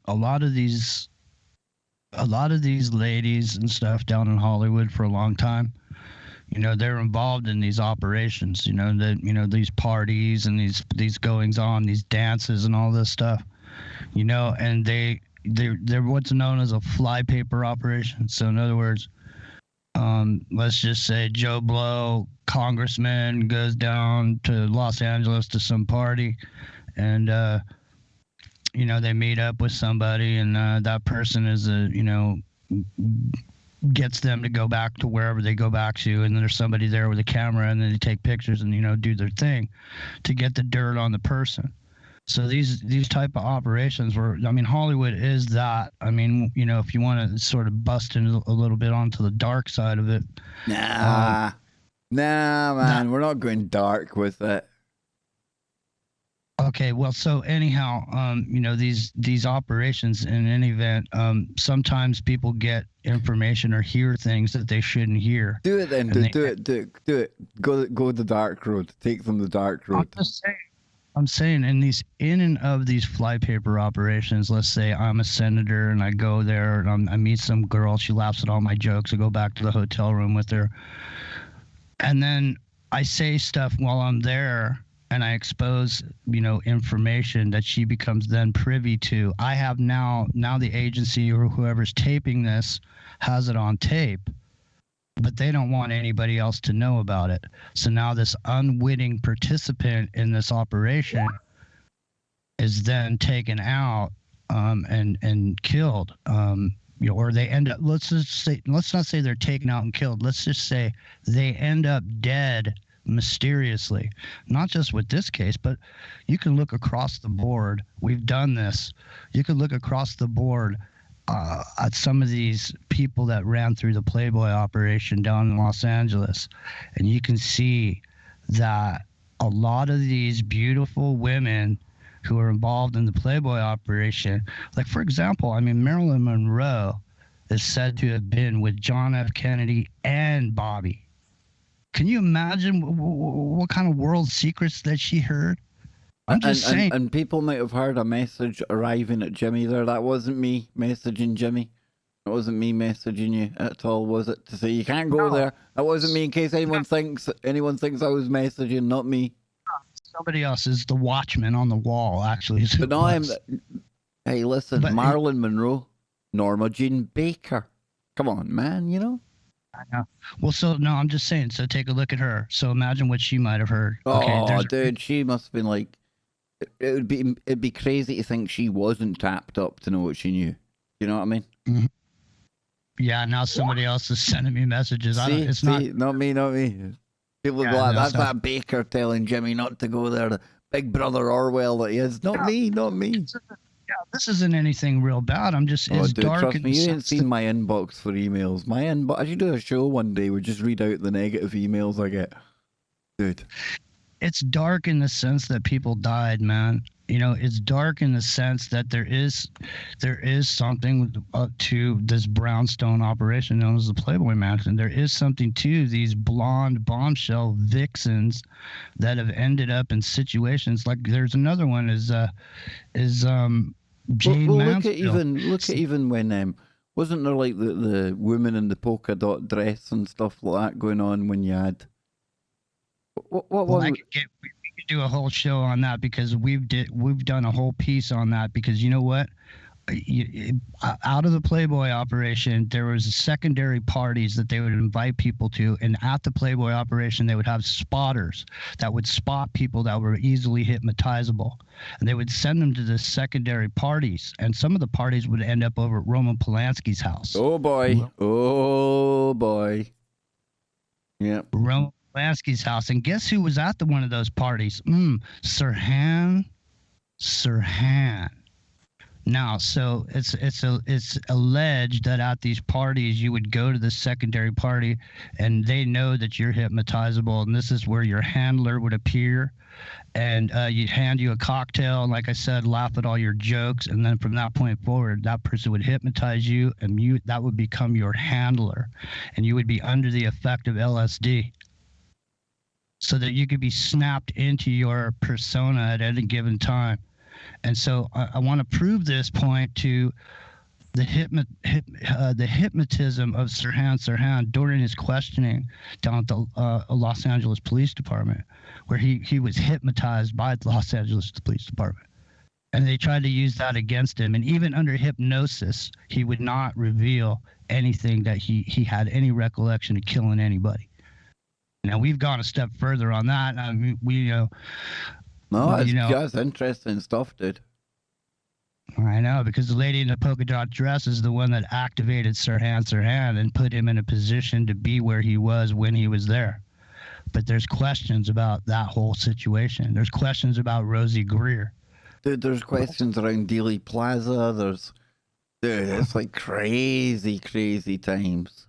A lot of these ladies and stuff down in Hollywood for a long time, you know, they're involved in these operations, you know, these parties and these goings on, these dances and all this stuff, you know, and they're what's known as a flypaper operation. So in other words, let's just say Joe Blow, congressman, goes down to Los Angeles to some party, and you know, they meet up with somebody, and that person is gets them to go back to wherever they go back to, and then there's somebody there with a camera, and then they take pictures and, you know, do their thing to get the dirt on the person. So these type of operations were, I mean, Hollywood is that. I mean, you know, if you want to sort of bust in a little bit onto the dark side of it. Nah, man, we're not going dark with it. Okay, well, so anyhow, you know, these operations, in any event, sometimes people get information or hear things that they shouldn't hear. Do it then. Do it. Go the dark road. Take them the dark road. I'm saying in and of these flypaper operations, let's say I'm a senator and I go there and I meet some girl, she laughs at all my jokes, I go back to the hotel room with her, and then I say stuff while I'm there and I expose, you know, information that she becomes then privy to. I have now the agency or whoever's taping this has it on tape, but they don't want anybody else to know about it. So now this unwitting participant in this operation is then taken out and killed. You know, or they end up, let's not say they're taken out and killed. Let's just say they end up dead mysteriously. Not just with this case, but you can look across the board. We've done this. You can look across the board at some of these people that ran through the Playboy operation down in Los Angeles, and you can see that a lot of these beautiful women who are involved in the Playboy operation, like, for example, I mean, Marilyn Monroe is said to have been with John F. Kennedy and Bobby. Can you imagine what kind of world secrets that she heard? I'm just saying. And people might have heard a message arriving at Jimmy there. That wasn't me messaging Jimmy. It wasn't me messaging you at all, was it? To say you can't go there. That wasn't me. In case anyone thinks I was messaging, not me. Somebody else is the watchman on the wall, actually. But no, hey, listen, Marilyn Monroe, Norma Jean Baker. Come on, man, you know. I know. Well, so no, I'm just saying. So take a look at her. So imagine what she might have heard. Oh, dude, she must have been like. It'd be crazy to think she wasn't tapped up to know what she knew. You know what I mean? Mm-hmm. Yeah. Now somebody else is sending me messages. Not me. People go, that's that Baker telling Jimmy not to go there. The Big Brother Orwell that he is. Not me. Yeah, this isn't anything real bad. I'm just, it's dude, dark. Trust me, you ain't seen my inbox for emails. My inbox, I should do a show one day. We just read out the negative emails I get. Dude. It's dark in the sense that people died, man. You know, it's dark in the sense that there is something to this brownstone operation known as the Playboy Mansion. There is something to these blonde bombshell vixens that have ended up in situations like there's another one is Jane Mansfield. Look at even when wasn't there like the woman in the polka dot dress and stuff like that going on when you had we could do a whole show on that because we've done a whole piece on that because you know what, out of the Playboy operation there was secondary parties that they would invite people to, and at the Playboy operation they would have spotters that would spot people that were easily hypnotizable, and they would send them to the secondary parties, and some of the parties would end up over at Roman Polanski's house. Oh boy. Yep. Roman Polanski's house. And guess who was at one of those parties? Sirhan. Now, so it's alleged that at these parties you would go to the secondary party, and they know that you're hypnotizable, and this is where your handler would appear, and you'd hand you a cocktail, and like I said, laugh at all your jokes, and then from that point forward, that person would hypnotize you, and that would become your handler, and you would be under the effect of LSD, so that you could be snapped into your persona at any given time. And so I want to prove this point to the hypnotism of Sirhan during his questioning down at the Los Angeles Police Department, where he was hypnotized by the Los Angeles Police Department. And they tried to use that against him. And even under hypnosis, he would not reveal anything that he had any recollection of killing anybody. Now, we've gone a step further on that. I mean, No, that's interesting stuff, dude. I know, because the lady in the polka dot dress is the one that activated Sirhan and put him in a position to be where he was when he was there. But there's questions about that whole situation. There's questions about Rosie Greer. Dude, there's questions around Dealey Plaza. It's like crazy, crazy times.